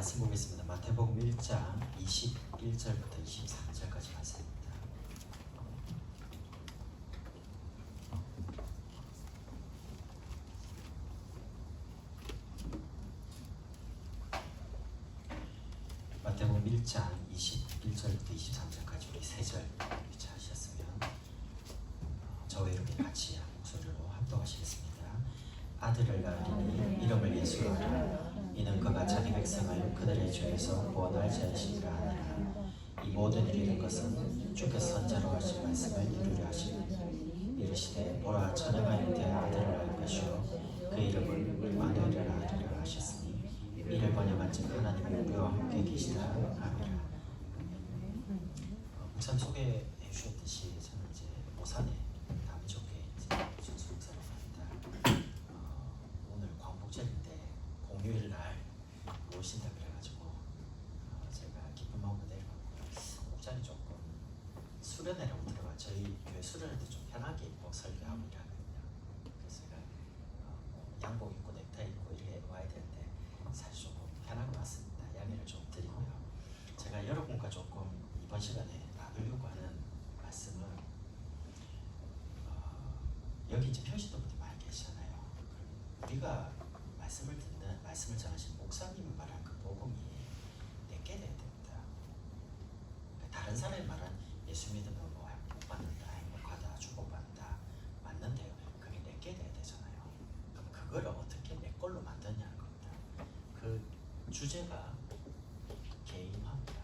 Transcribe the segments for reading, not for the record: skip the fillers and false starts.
말씀 보겠습니다. 마태복음 1장 21절부터 23절까지 말씀입니다. 마태복음 1장 21절부터 23절까지 우리 세 절 찾으셨으면 저와 이렇게 같이 목소리로 합독하시겠습니다. 아들을 낳으리니 이름을 예수로 하리라. 이는 그가 자기 백성을 그들의 죄에서 구원할 자이시니라 하니라. 이 모든 일이 된 것은 주께서 선자로 하신 말씀을 이루려 하시니 이르시되 보라 처녀가 잉태 아들을 낳을 것이요 그 이름을 임마누엘이라 하리라 하셨으니 이를 번역한즉 하나님이 우리와 함께 계시다 하니라. 목사님 소개해 주셨듯이 저는 이제 모산에 다민족교회 전수 목사로 갑니다. 오늘 광복절인데 공휴일 날 오신다 그래가지고 제가 기쁜 마음으로 내려갔고요. 목장이 조금 수련회라고 들어가 저희 교회 수련회 때 좀 편하게 입고 설교하고 일하거든요. 그래서 제가 양복 입고 넥타이 입고 이렇게 와야 되는데 사실 조금 편하게 왔습니다. 양해를 좀 드리고요. 제가 여러분과 조금 이번 시간에 나누려고 하는 말씀은 여기 이제 표시도 분들이 많이 계시잖아요. 우리가 말씀을 듣는 말씀을 전하신 목사님이 말한 그 복음이 내게 돼야 됩니다. 그러니까 다른 사람이 말한 예수 믿으면 뭐 행복받는다, 행복하다, 축복받는다 맞는데요. 그게 내게 돼야 되잖아요. 그럼 그걸 어떻게 내 걸로 만드냐는 겁니다. 그 주제가 개인화입니다.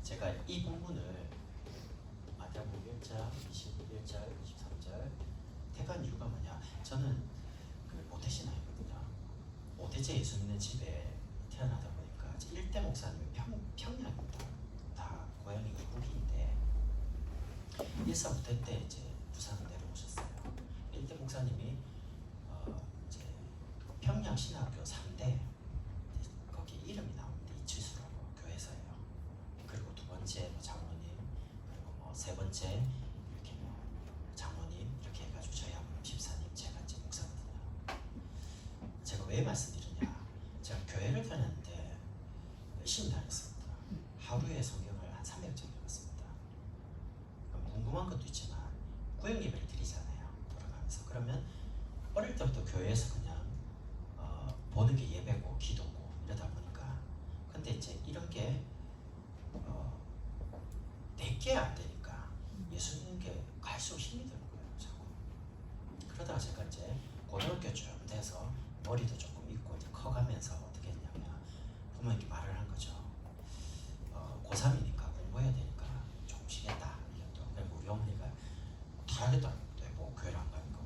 제가 이 본문을 마태복음 1장 21절, 23절 택한 이유가 뭐냐? 저는 모태신앙이거든요. 모태제 예수 믿는 집에 태어나다 보니까 1대 목사님이 평양입니다. 다 고향이 이북인데 1사 모태 때 이제 부산을 내려오셨어요. 1대 목사님이 이제 평양 신학교 3대 거기 이름이 나오는데 이치수라고 교회에서예요. 그리고 두 번째 장로님, 그리고 세 번째 이렇게 장로님 이렇게 해가지고 저희 아버님 집사님 제가 이제 목사거든요. 제가 왜 말씀드리냐? 제가 교회를 다녔는데 열심히 다녔습니다. 하루에 성경을 한 300장 읽었습니다. 궁금한 것도 있지만 구역 예배를 드리잖아요. 돌아가면서. 그러면 어릴 때부터 교회에서 그냥 보는 게 예배고 기도고 이러다 보니까 근데 이제 이런 게 내게 안 되니까 예수 믿는 게 갈수록 힘이 드는 거예요. 자꾸. 그러다가 제가 이제 고등학교 쯤 돼서 머리도 조금 있고 이제 커가면서 어떻게 했냐면 부모님께 말을 한 거죠. 고3이니까 공부해야 되니까 조금 쉬겠다. 그리고 우리 어머니가 타락했다는데 뭐 교회를 안 가니까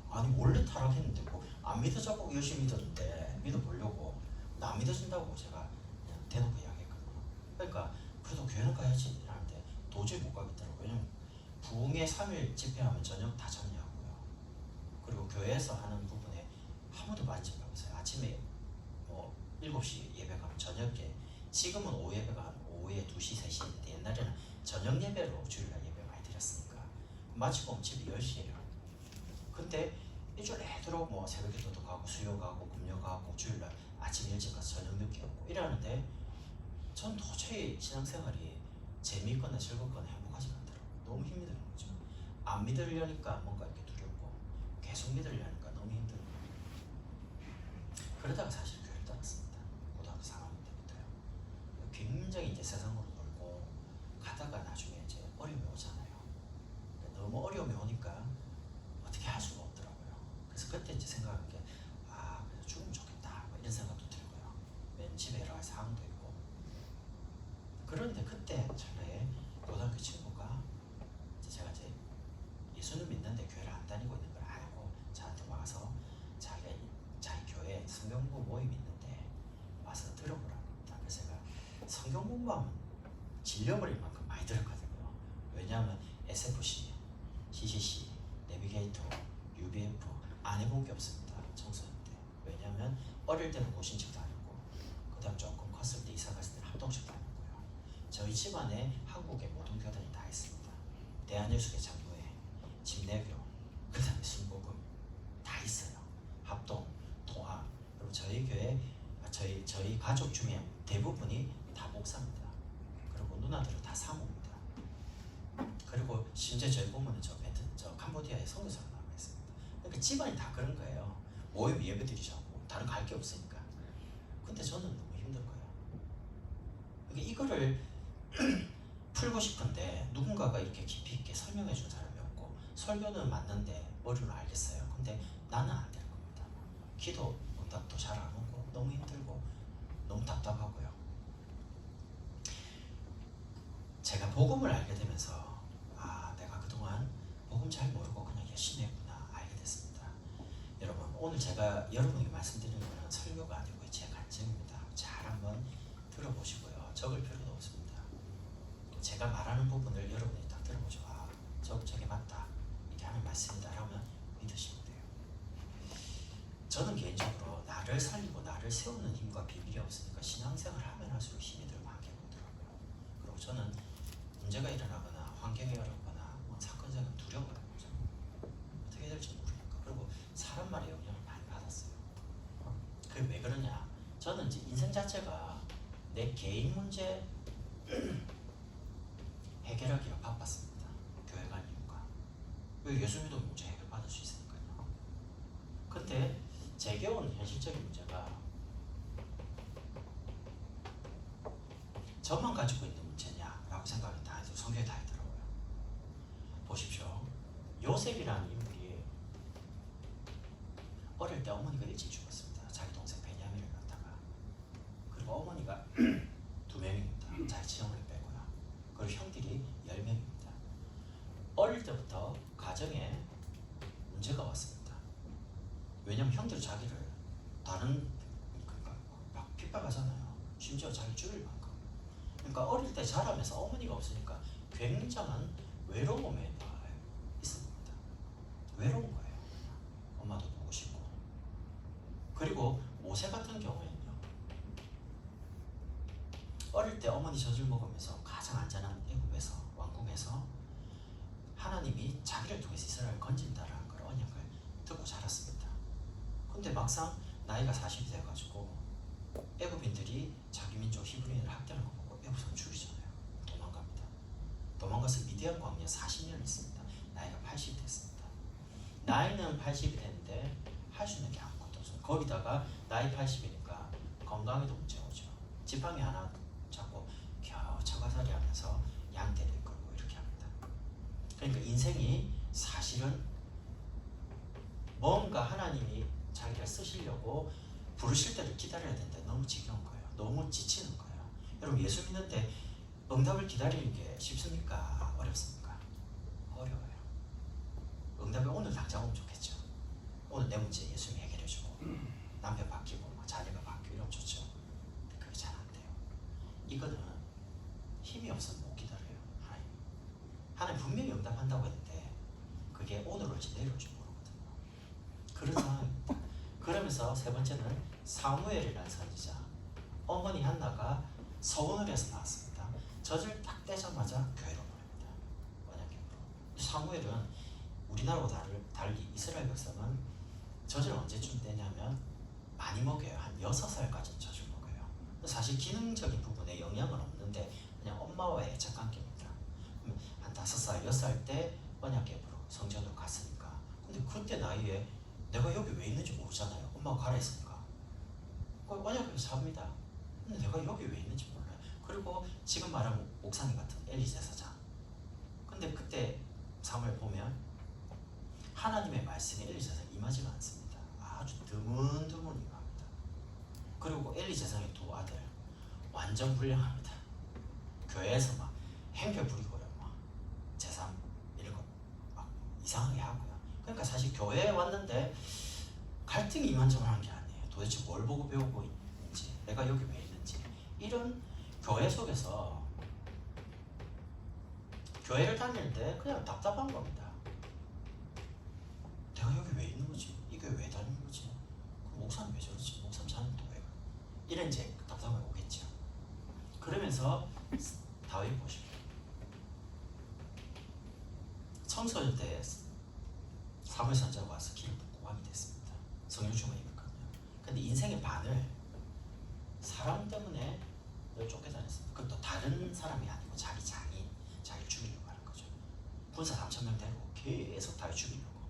아니 원래 타락했는데 뭐 안 믿어자고 열심히 믿었는데 믿어보려고 나 안 믿어준다고 제가 그냥 대놓고 이야기했거든요. 그러니까 그래도 교회는 가야지 하는데 도저히 못 가겠더라고요. 왜냐면 부흥회 3일 집회하면 저녁 다 참여하고요. 그리고 교회에서 하는 부분에 한 번도 빠진 적이 없어요. 아침에 뭐 7시 예배 가면 저녁에 지금은 오후 예배가 오후에 2시, 3시인데 옛날에는 저녁 예배로 주일날 예배 많이 드렸으니까 마치고 오면 집에 10시에요. 근데 일주일 내도록 뭐 새벽기도도 가고 수요 가고 금요 가고 주일날 아침 일찍 가서 저녁 늦게 오고 이러는데 전 도저히 신앙생활이 재미있거나 즐겁거나 행복하지 않더라고요. 너무 힘이 드는 거죠. 안 믿으려니까 뭔가 이렇게 두렵고 계속 믿으려니까 너무 힘들고 그러다가 사실 교회를 떠났습니다. 고등학교 4학년 때부터요. 굉장히 이제 세상으로 놀고 가다가 나중에 이제 어려움이 오잖아요. 너무 어려움이 오니까 어떻게 할 수가 없더라고요. 그래서 그때 이제 생각한 게 그래서 죽으면 좋겠다 뭐 이런 생각도 들고요. 맨 집에 여러 가지 상황도 있고 그런데 그때 찰나에 고등학교 친구가 제가 이제 예수는 믿는데 교회를 안 다니고 있는 걸 알고 저한테 와서 자기 교회에 성경공부 모임이 있는데 와서 들어보라고 합니다. 그래서 제가 성경 공부하면 질려버릴 만큼 많이 들었거든요. 왜냐하면 SFC, CCC, 내비게이터, UBF 안 해본 게 없습니다. 청소년 때. 왜냐하면 어릴 때는 고신책 다녔고 그 다음 조금 컸을 때 이사 갔을 때는 합동책 다녔고요. 저희 집안에 한국의 모든 교단이 다 있습니다. 대한예수계 장로회, 침례교, 그 다음에 순복음 다 있어요. 합동, 통합. 그리고 저희 교회 저희 가족 중에 대부분이 다 목사입니다. 그리고 누나들은 다 사모입니다. 그리고 심지어 저희 부모는 저 캄보디아에 선교사로 나와 있습니다. 그러니까 집안이 다 그런 거예요. 모임 예배 드리자고 다른 거 할 게 없으니까. 근데 저는 너무 힘든 거예요. 그러니까 이거를 풀고 싶은데 누군가가 이렇게 깊이 있게 설명해 준 사람이 없고, 설교는 맞는데 머리로 알겠어요. 근데 나는 안 될 겁니다. 기도 응답도 잘 안 오고 너무 힘들고 너무 답답하고요. 제가 복음을 알게 되면서 내가 그동안 복음 잘 모르고 그냥 열심히 했구나 알게 됐습니다. 여러분, 오늘 제가 여러분에게 말씀드리는 것은 설교가 아니고 제 간증입니다. 잘 한번 들어보시고요. 적을 필요도 없습니다. 제가 말하는 부분을 여러분이 딱 들어보죠. 저게 맞다. 이게 하는 말씀이다. 라면 믿으시면 돼요. 저는 개인적으로 나를 살리고 나를 세우는 힘과 비밀이 없으니까 신앙생활을 하면 할수록 힘이 들 많게 오더라고요. 그리고 저는 문제가 일어나거나 환경이 어렵거나 사건사고는 두려워요. 어떻게 될지 모르니까. 그리고 사람 말에 영향을 많이 받았어요. 그게 왜 그러냐? 저는 이제 인생 자체가 내 개인 문제 해결하기가 바빴습니다. 교회 간 이유가. 왜 예수님도 문제 해결받을 수 있으니까요. 근데 제게 온 현실적인 문제가 저만 가지고 있는 문제냐라고 생각이 다 해서 성경에 다 있더라고요. 보십시오. 요셉이라는 인물이 어릴 때 어머니가 일찍 죽었습니다. 자기 동생 베냐민을 갖다가. 그리고 어머니가 2명입니다. 자기 친형을 빼고요. 그리고 형들이 10명입니다. 어릴 때부터 가정에 문제가 왔습니다. 왜냐면 형들이 자기를 다른 막 핍박하잖아요. 심지어 자기 죽일 만큼. 그러니까 어릴 때 자라면서 어머니가 없으니까 굉장한 외로움에 있습니다. 외로운 거예요. 엄마도 보고 싶고. 그리고 모세 같은 경우에는요, 어릴 때 어머니 젖을 먹으면서 가장 안전한 애굽에서, 왕궁에서 하나님이 자기를 통해서 이스라엘을 건진다라는 걸 언약을 듣고 자랐습니다. 근데 막상 나이가 40이 돼가지고 애굽인들이 자기 민족 히브리인을 학대하는 거 보고 애굽에서 죽이잖아요. 도망갑니다. 도망가서 미디안 광야 40년을 있습니다. 나이가 80이 됐습니다. 나이는 80이 됐는데 할 수 있는 게 아무것도 없어요. 거기다가 나이 80이니까 건강에도 문제 오죠. 지팡이 하나 잡고 겨우 처가살이 하면서 양떼를 이끌고 이렇게 합니다. 그러니까 인생이 사실은 뭔가 하나님이 자기를 쓰시려고 부르실 때를 기다려야 되는데 너무 지겨운 거예요. 너무 지치는 거예요. 여러분, 예수 믿는데 응답을 기다리는 게 쉽습니까? 어렵습니까? 어려워요. 응답이 오늘 당장 오면 좋겠죠. 오늘 내 문제 예수님이 해결해주고 남편 바뀌고 자녀가 바뀌고 이러면 좋죠. 근데 그게 잘 안 돼요. 이거는 힘이 없으면 못 기다려요. 하나님 분명히 응답한다고 했는데 그게 오늘 올지 내일 올지 모르거든요. 그런 상황입니다. 그러면서 세 번째는 사무엘이라는 선지자. 어머니 한나가 서원을 해서 나왔습니다. 젖을 딱 떼자마자 교회로 보냅니다. 언약궤로. 사무엘은 우리나라와 달리 이스라엘 백성은 젖을 언제쯤 떼냐면 많이 먹여요. 한 6살까지는 젖을 먹어요. 사실 기능적인 부분에 영향은 없는데 그냥 엄마와의 애착 관계입니다. 한 5살, 6살 때 언약궤로 성전으로 갔으니까. 근데 그때 나이에 내가 여기 왜 있는지 모르잖아요. 엄마가 가라 했으니까. 언약궤로 삽니다. 근데 내가 여기 왜 있는지 몰라요. 그리고 지금 말하는 목사님 같은 엘리 제사장. 근데 그때 사무엘 보면 하나님의 말씀이 엘리 제사장에 임하지가 않습니다. 아주 드문드문 임합니다. 그리고 엘리 제사장의 2 아들 완전 불량합니다. 교회에서 막 행패 부리고요. 막 재산 이런 거 막 이상하게 하고요. 그러니까 사실 교회에 왔는데 갈등이 이만저만한 게 아니에요. 도대체 뭘 보고 배우고 있는지, 내가 여기 왜 있는지. 이런 교회 속에서 교회를 다니는데 그냥 답답한 겁니다. 내가 여기 왜 있는 거지? 이 교회 왜 다니는 거지? 목사님 왜 저러지? 목사님 자는데 왜? 이런 이제 답답함이 오겠죠. 그러면서 다윗 보십시오. 청소년 때 사무엘 선지자가 와서 길을 묻고 왕이 됐습니다. 성령 충만이거든요. 근데 인생의 반을 사람이 아니고 자기 장인, 자기를 죽이려고 하는 거죠. 군사 3,000명 데리고 계속 다 죽이려고.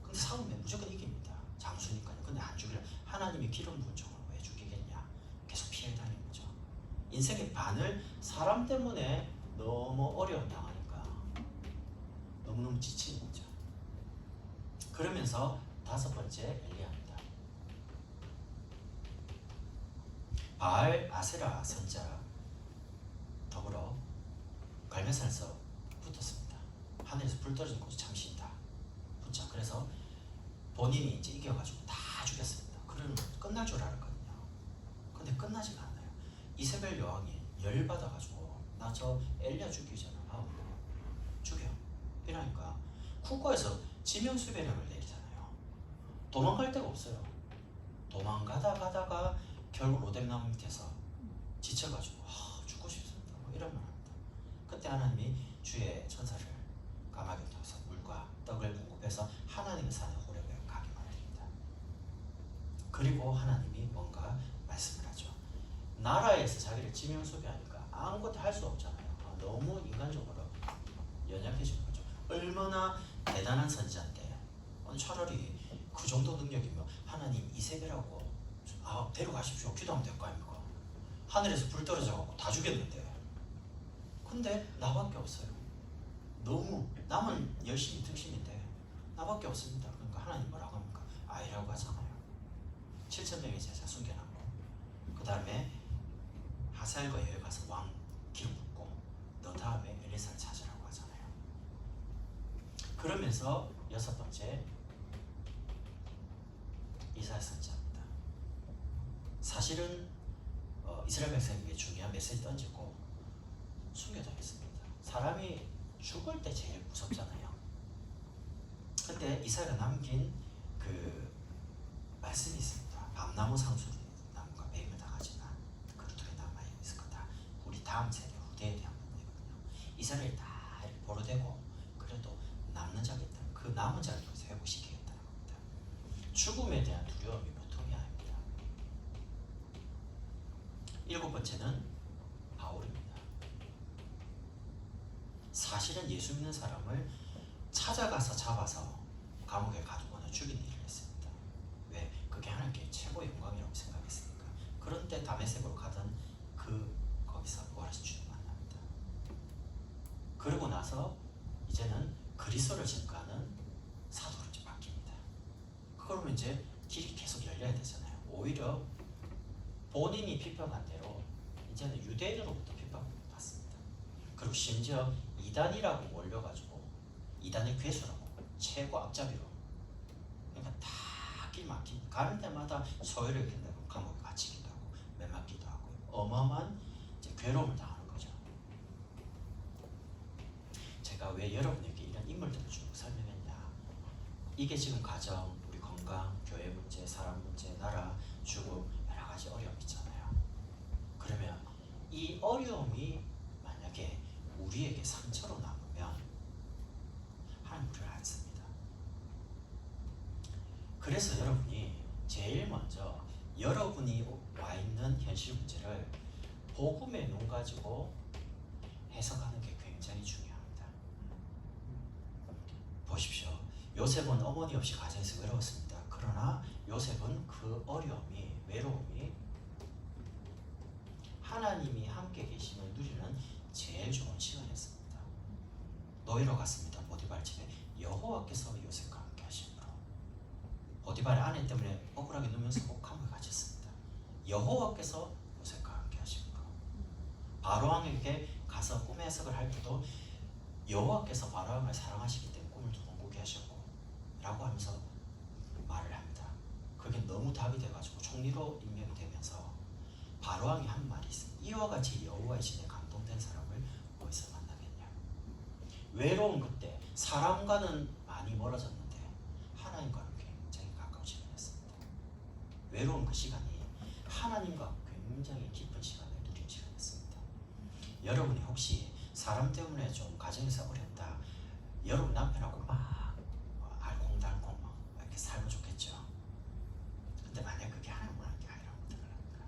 근데 싸우면 무조건 이깁니다. 장수니까요. 근데 안 죽이려. 하나님이 기름 부은 종을 왜 죽이겠냐? 계속 피해 다니는 거죠. 인생의 반을 사람 때문에 너무 어려움 당하니까 너무너무 지치는 거죠. 그러면서 5번째 엘리야입니다. 바알 아세라 선자 더불어 갈멜산에서 붙었습니다. 하늘에서 불 떨어진 곳이 참신다. 붙자. 그래서 본인이 이제 이겨가지고 다 죽였습니다. 그러면 끝날 줄 알았거든요. 근데 끝나지가 않아요. 이세벨 여왕이 열받아가지고 나 저 엘리야 죽이잖아. 죽여. 이러니까 국고에서 지명수배령을 내리잖아요. 도망갈 데가 없어요. 도망가다가 결국 로뎀나무 밑에서 지쳐가지고 죽고 싶습니다. 뭐 이런 말 합니다. 그때 하나님이 주의 천사를 감옥에 통해서 물과 떡을 공급해서 하나님의 산에 호렙에 가게 만듭니다. 그리고 하나님이 뭔가 말씀을 하죠. 나라에서 자기를 지명수배하니까 아무것도 할 수 없잖아요. 너무 인간적으로 연약해진 거죠. 얼마나 대단한 선지자인데 차라리 그 정도 능력이면 하나님 이세벨하고 데려가십시오. 기도하면 될 거 아닙니까? 하늘에서 불 떨어져갖고 다 죽였는데 근데 나밖에 없어요. 너무 남은 열심히 등신인데 나밖에 없습니다. 그러니까 하나님 뭐라고 합니까? 아이라고 하잖아요. 7,000명의 제자 숨겨놨고 그 다음에 하사엘과 여기 가서 왕 기름 붓고 너 다음에 엘리사를 찾으라고 하잖아요. 그러면서 6번째 이사야 선지자입니다. 사실은 이스라엘 백성에게 중요한 메시지 던지고 숨겨졌습니다. 사람이 죽을 때 제일 무섭잖아요. 근데 이사야가 남긴 그 말씀이 있습니다. 밤나무 상수리 나무가 뱀을 당하지만 그루터기 남아있을 거다. 우리 다음 세대 후대에 대한 부분이거든요. 이스라엘이 다 보로되고 그래도 남는 자가 있다면 그 남은 자를 통해서 회복시키겠다는 겁니다. 죽음에 대한 두려움이 보통이 아닙니다. 7번째는 바울입니다. 사실은 예수 믿는 사람을 찾아가서 잡아서 감옥에 가두거나 죽이는 일을 했습니다. 왜? 그게 하나님께 최고의 영광이라고 생각했으니까. 그런데 다메섹으로 가던 거기서 부활하신 주님 만납니다. 그러고 나서 이제는 그리스도를 증거하는 사도로 이제 바뀝니다. 그러면 이제 길이 계속 열려야 되잖아요. 오히려 본인이 비판한 대로 이제는 유대인으로부터 비판받습니다. 그리고 심지어 이단이라고 몰려가지고 이단의 괴수라고 최고 앞잡이로 그러니까 다 길 막힌 가는 데마다 소외를 겪는다고 감옥에 갇히기도 하고 매맞기도 하고 어마어마한 이제 괴로움을 당하는 거죠. 제가 왜 여러분에게 이런 인물들을 쭉 설명했냐? 이게 지금 가정, 우리 건강, 교회 문제, 사람 문제, 나라, 죽음 여러 가지 어려움이 있잖아요. 그러면 이 어려움이 만약에 우리에게 상처로 남으면 하나님 우리를 안 씁니다. 그래서 여러분이 제일 먼저 여러분이 와 있는 현실 문제를 복음의 눈 가지고 해석하는 게 굉장히 중요합니다. 보십시오. 요셉은 어머니 없이 가정에서 외로웠습니다. 그러나 요셉은 그 어려움이, 외로움이 하나님이 함께 계심을 누리는 제일 좋은 시간이었습니다. 노예로 갔습니다. 보디발 집에 여호와께서 요셉과 함께 하심으로 보디발의 아내 때문에 억울하게 누면서 꼭 감옥에 갇혔습니다. 여호와께서 요셉과 함께 하심으로 바로왕에게 가서 꿈의 해석을 할 때도 여호와께서 바로왕을 사랑하시기 때문에 꿈을 2번 꾸게 하셨고 라고 하면서 말을 합니다. 그게 너무 답이 돼가지고 총리로 임명이 되면서 바로왕이 한 말이 있습니다. 이와 같이 여호와의 신에 감동된 사람을 어디서 만나겠냐. 외로운 그때 사람과는 많이 멀어졌는데 하나님과는 굉장히 가까운 시간이었습니다. 외로운 그 시간이 하나님과 굉장히 깊은 시간을 누린 시간이었습니다. 여러분이 혹시 사람 때문에 좀 가정에서 어렵다. 여러분 남편하고 막 알콩달콩 막 이렇게 살면 좋겠죠. 근데 만약 그게 하나님 원하는 게 아니라면 어떡합니까?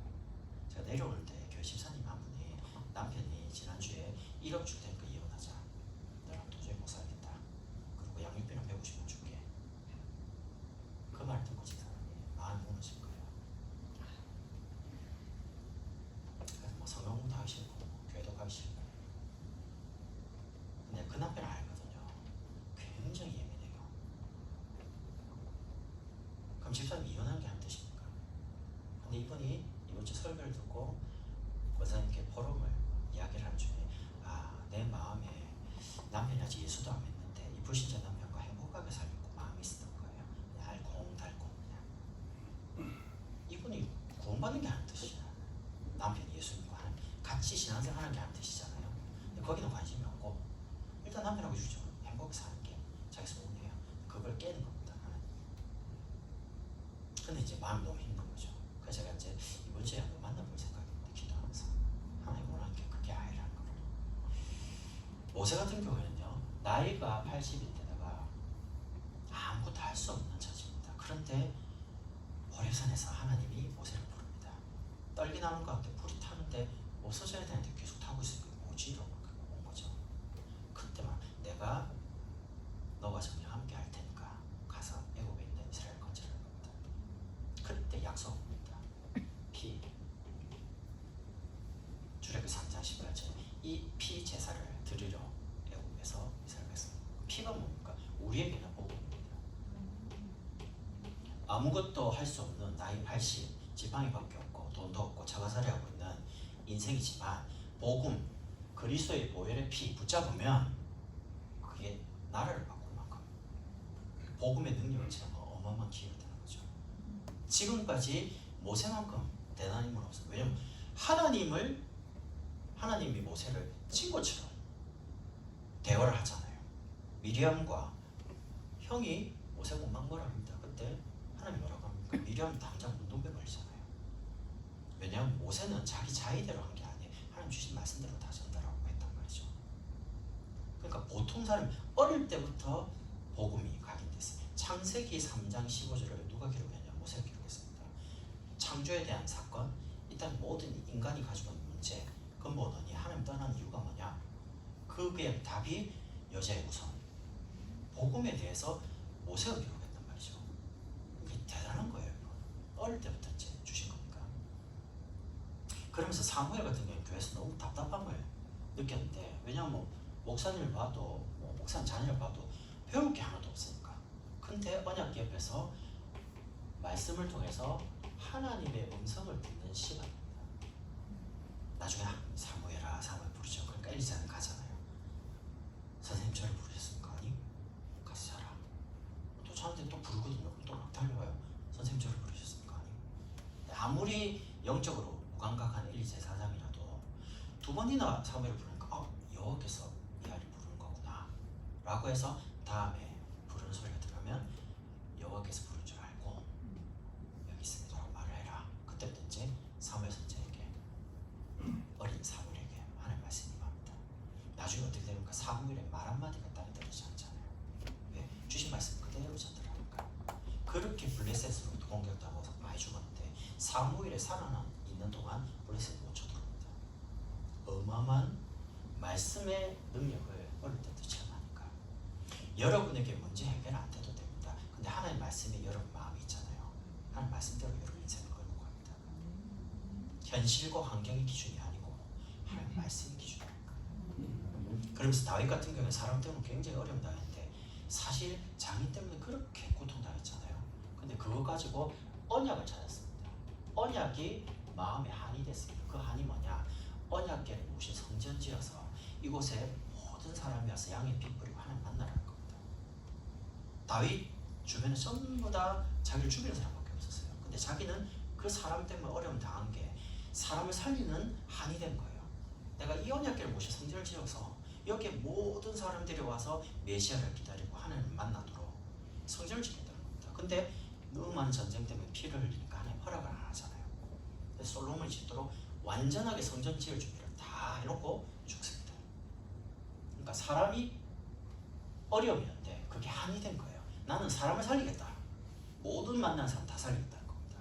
제가 내려올 때 교회 집사님 한 분이 남편이 지난 집사님 이혼한 게 하는 뜻입니까? 근데 이분이 이번 주 설교를 듣고 권사님께 포럼을 이야기를 하는 중에 내 마음에 남편이 아직 예수도 안 믿는데 이 불신자 남편과 행복하게 살려고 마음이 있었던 거예요. 그냥 알콩달콩 그냥. 이분이 구원받는 게 하는 뜻이야. 남편이 예수 믿고 같이 신앙생활 하는 게 하는 뜻이잖아요. 근데 거기는 관심이 없고 일단 남편하고 주죠. 행복하게 사는 게 자기 소원이에요. 그걸 깨는 겁니다. 근데 이제 마음이 너무 힘든 거죠. 그래서 제가 이제 이번 주에 한번 만나볼 생각입니다. 기도하면서 하나님 원하는 게 그게 아니라는 거예요. 모세 같은 경우에는요, 나이가 80인데다가 아무것도 할 수 없는 처지입니다. 그런데 호렙산에서 하나님이 모세를 부릅니다. 떨기나무 가운데 불이 타는데 없어져야 되는데 계속 타고 있으니까 뭐지? 이러고 온 거죠. 그때만 내가 너와 정녕 함께 할 테니까 가서 애굽에 있는 이스라엘 건져라 겁니다. 그때 약속합니다. 피. 출애굽기 3장 18절 이 피 제사를 드리러 애굽에서 이스라엘 백성. 피가 뭡니까? 우리에게는 복음입니다. 아무것도 할 수 없는 나이 80 지팡이밖에 없고 돈도 없고 자가살이하고 있는 인생이지만 복음 그리스도의 보혈의 피 붙잡으면 그게 나라를 바꿀 만큼 복음의 능력은 정말 어마어마한 기회가 되는 거죠. 지금까지 모세만큼 대단한 인물은 없어요. 왜냐면 하나님이 모세를 친구처럼 대화를 하잖아요. 미리암과 형이 모세가 막 뭐라 합니다. 그때 하나님 뭐라고 합니까? 미리암 당장 문둥병 걸리잖아요. 왜냐하면 모세는 자기 자의대로 한 게 아니에요. 하나님 주신 말씀대로 다 전달하고 했단 말이죠. 그러니까 보통 사람 어릴 때부터 복음이 각인됐어요. 창세기 3장 15절을 누가 기록했냐? 모세가 기록했습니다. 창조에 대한 사건, 일단 모든 인간이 가지고 있는 문제, 근본원이 하나님 떠난 이유가 뭐냐? 그게 답이 여자의 우선. 복음에 대해서 모세가 기록했단 말이죠. 이게 대단한 거예요. 이거. 어릴 때부터 이제 주신 겁니까? 그러면서 사무엘 같은 경우는 교회에서 너무 답답함을 느꼈는데, 왜냐하면 목사님을 봐도 목사님 자녀를 봐도 배울 게 하나도 없으니까. 근데 언약 기업에서 말씀을 통해서 하나님의 음성을 듣는 시간입니다. 나중에 사무엘아 사무엘 부르죠. 그러니까 엘리사는 가잖아요. 선생님 저를 부르셨습니까? 아니 가서 자라. 또 저한테 또 부르거든요. 또 막 달려와요. 선생님 저를 부르셨습니까? 아니. 아무리 영적으로 무감각한 엘리 제사장이라도 두 번이나 사무엘을 부르니까 여호와께서 이 아이를 부르는 거구나 라고 해서 다음에 부르는 소리가 들어가면 여호와께서 부르는 줄 알고 여기 있습니다 라고 말을 해라. 그때부터 이제 사무엘 선지자에게 어린 사무엘에게 하나님 말씀이 임합니다. 나중에 어떻게 됩니까? 사무엘의 말 한마디가 땅에 떨어지지 않잖아요. 왜? 주신 말씀 그대로 전달하니까. 그렇게 블레셋으로부터 공격당하고 많이 죽었는데 사무엘의 살아있는 동안 블레셋 못 쳐들어옵니다. 어마어마한 말씀의 능력을 어릴 때부터 체험하니까. 여러분에게 문제 해결 안 돼도 됩니다. 근데 하나님 말씀이 여러분 마음에 있잖아요. 하나님 말씀대로 여러분 인생을 걸고 갑니다. 현실과 환경이 기준이 아니고 하나님 말씀이 기준이니까. 그러면서 다윗 같은 경우는 사람 때문에 굉장히 어려움 당했는데 사실 장인 때문에 그렇게 고통당했잖아요. 근데 그거 가지고 언약을 찾았습니다. 언약이 마음에 한이 됐습니다. 그 한이 뭐냐? 언약궤를 모신 성전 지어서 이곳에 모든 사람이 와서 양의 피 뿌리고 하나님 만나라는 겁니다. 다윗 주변에 전부 다 자기를 죽이는 사람밖에 없었어요. 근데 자기는 그 사람 때문에 어려움 당한 게 사람을 살리는 한이 된 거예요. 내가 이 언약궤를 모신 성전을 지어서 여기에 모든 사람들이 와서 메시아를 기다리고 하나님을 만나도록 성전을 지켰다는 겁니다. 근데 너무 많은 전쟁 때문에 피를 흘리니까 하나님 허락을 안 하잖아요. 그래서 솔로몬이 짓도록 완전하게 성전 지을 준비를 다 해놓고 죽습니다. 그러니까 사람이 어려움이었는데 그게 한이 된 거예요. 나는 사람을 살리겠다. 모든 만난 사람 다 살리겠다는 겁니다.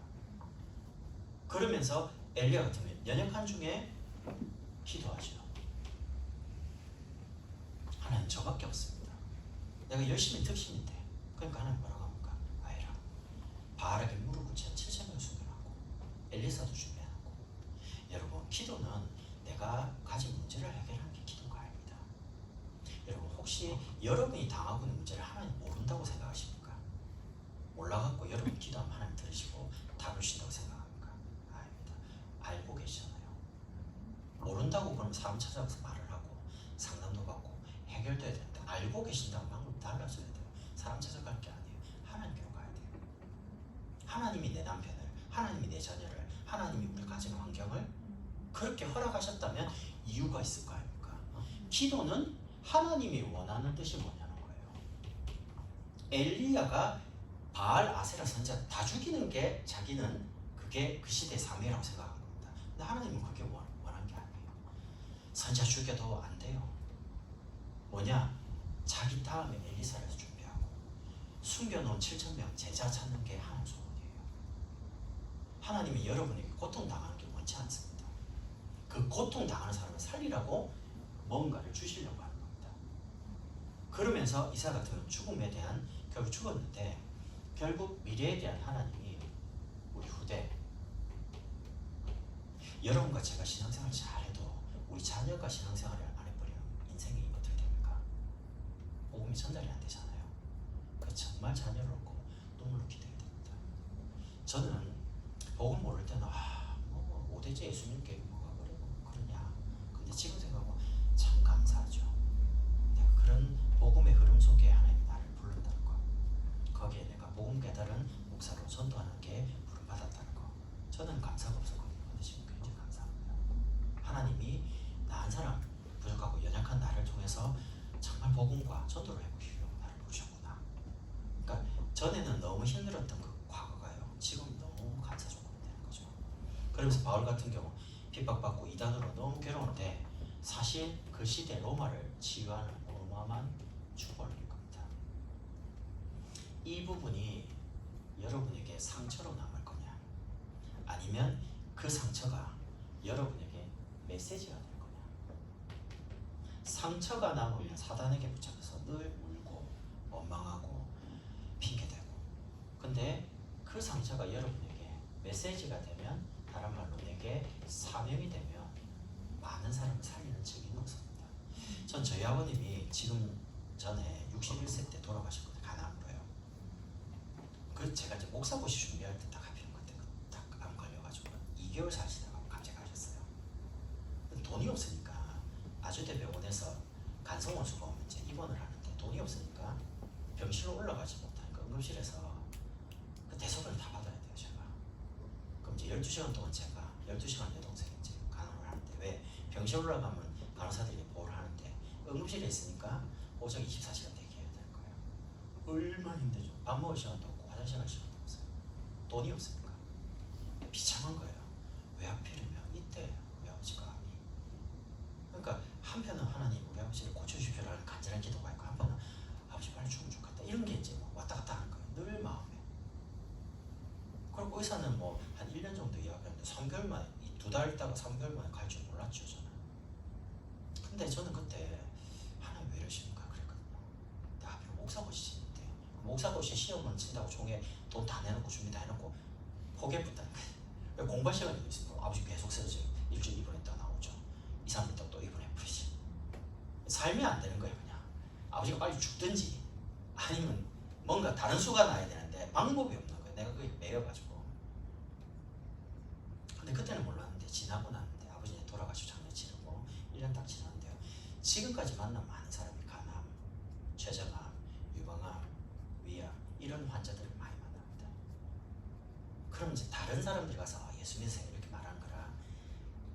그러면서 엘리야 같은 경우에 연약한 중에 기도하죠. 하나님 저밖에 없습니다. 내가 열심히 특신인데. 그러니까 하나님 뭐라고 합니까? 아이라 바알에게 무릎 꿇지 7,000명을 순교하고 엘리사도 준비해놓고. 여러분 기도는 내가 가진 문제를 해결하는 게 기도가 아닙니다. 여러분 혹시 여러분이 당하고 있는 문제를 하나님 모른다고 생각하십니까? 몰라갖고 여러분 기도하면 하나님 사람 찾아가서 말을 하고 상담도 받고 해결돼야 되는데 알고 계신다고 방법이 달라져야 돼요. 사람 찾아갈 게 아니에요. 하나님께로 가야 돼요. 하나님이 내 남편을, 하나님이 내 자녀를, 하나님이 우리 가정 환경을 그렇게 허락하셨다면 이유가 있을 거 아닙니까? 기도는 하나님이 원하는 뜻이 뭐냐는 거예요. 엘리야가 바알 아세라 선지자 다 죽이는 게 자기는 그게 그 시대의 사명이라고 생각한 겁니다. 근데 하나님은 그게 원한 게 아니에요. 선지자 죽여도 안 돼요. 뭐냐? 자기 다음에 엘리사를 준비하고 숨겨놓은 7,000명 제자 찾는 게 하나님 소원이에요. 하나님이 여러분에게 고통당하는 게 원치 않습니다. 그 고통당하는 사람을 살리라고 뭔가를 주시려고 하는 겁니다. 그러면서 이사 같은 경우는 죽음에 대한 결국 죽었는데 결국 미래에 대한 하나님이 우리 후대 여러분과 제가 신앙생활을 잘해도 우리 자녀가 신앙생활을 안 해버리면 인생이 어떻게 됩니까? 복음이 전달이 안 되잖아요. 그 정말 자녀를 얻고 눈물로 기도해야 됩니다. 저는 복음 모를 때는 오대제 예수님께 뭐가 그래 그러냐. 근데 지금 생각하면 참 감사하죠. 내가 그런 복음의 흐름 속에 하나님 나를 부른다는 거. 거기에 내가 복음 깨달은 목사로 전도하는 게 부름받았다는 거. 저는 감사가 없었거든요. 근데 지금 굉장히 감사합니다. 하나님이 나 한 사람 부족하고 연약한 나를 통해서 정말 복음과 전도를 해보시려고 나를 부르셨구나. 그러니까 전에는 너무 힘들었던 그 과거가요. 지금 너무 감사조건이 되는 거죠. 그러면서 바울 같은 경우 핍박받고 이단으로 너무 괴로운데 사실 그 시대 로마를 치유하는 어마어마한 축복을 줄 겁니다. 이 부분이 여러분에게 상처로 남을 거냐 아니면 그 상처가 여러분에게 메시지가 될 거냐. 상처가 남으면 사단에게 붙잡혀서 늘 울고 원망하고 핑계대고, 근데 그 상처가 여러분에게 메시지가 되면 다른 말로 내게 사명이 되면 많은 사람을 살리는 책임이 없습니다. 전 저희 아버님이 지금 전에 61세 때 돌아가셨거든요. 간암으로요. 그 제가 이제 목사고시 준비할 때 딱 하필 그때 딱 암 걸려가지고 2개월 사시다가 갑자기 가셨어요. 돈이 없으니까 아주대 병원에서 간성원수가 오면 이제 입원을 하는데 돈이 없으니까 병실로 올라가지 못하니까 응급실에서 그 대소변을 다 받아야 돼요. 제가. 그럼 이제 12시간 동안 제가 12시간 내 동생이 이제 간호를 하는데, 왜 병실 올라가면 간호사들이 보호를 하는데 응급실에 있으니까 보호자가 24시간 대기해야 되는 거예요. 얼마나 힘들죠. 밥 먹을 시간도 없고 화장실 갈 시간도 없어요. 돈이 없으니까. 비참한 거예요. 왜 하필이면 이때 우리 아버지가 암이. 그러니까 한편은 하나님 우리 아버지를 고쳐주십시오라는 간절한 기도가 있고, 한편은 아버지 빨리 죽으면 좋겠다 이런 게 이제 막 왔다 갔다 하는 거예요. 늘 마음에. 그리고 의사는 뭐 한 1년 정도 이야기하는데 3개월 만에, 2달 있다가 3개월 만에 갈 줄 몰랐죠 저는. 근데 저는 그때 하나님 왜 이러십니까 그랬거든요. 내가 앞으로 목사고시 치는데 목사고시 시험을 친다고 종에 돈 다 내놓고 준비 다 해놓고 포기해버렸다는 거예요. 공부할 시간이 있으면 아버지 계속 쓰러져요. 일주일 입원했다가 나오죠. 2, 3일 있다가 또 입원해버리지. 삶이 안 되는 거예요. 그냥 아버지가 빨리 죽든지 아니면 뭔가 다른 수가 나야 되는데 방법이 없는 거예요. 내가 그게 매여가지고. 근데 그때는 몰랐는데 지나고 났는데 아버지는 돌아가시고 장례 치르고 1년 딱 지났는데요. 지금까지 만난 많은 사람이 간암, 췌장암, 유방암, 위암 이런 환자들을 많이 만납니다. 그럼 이제 다른 사람들이 가서 예수 믿으세요 이렇게 말하는 거라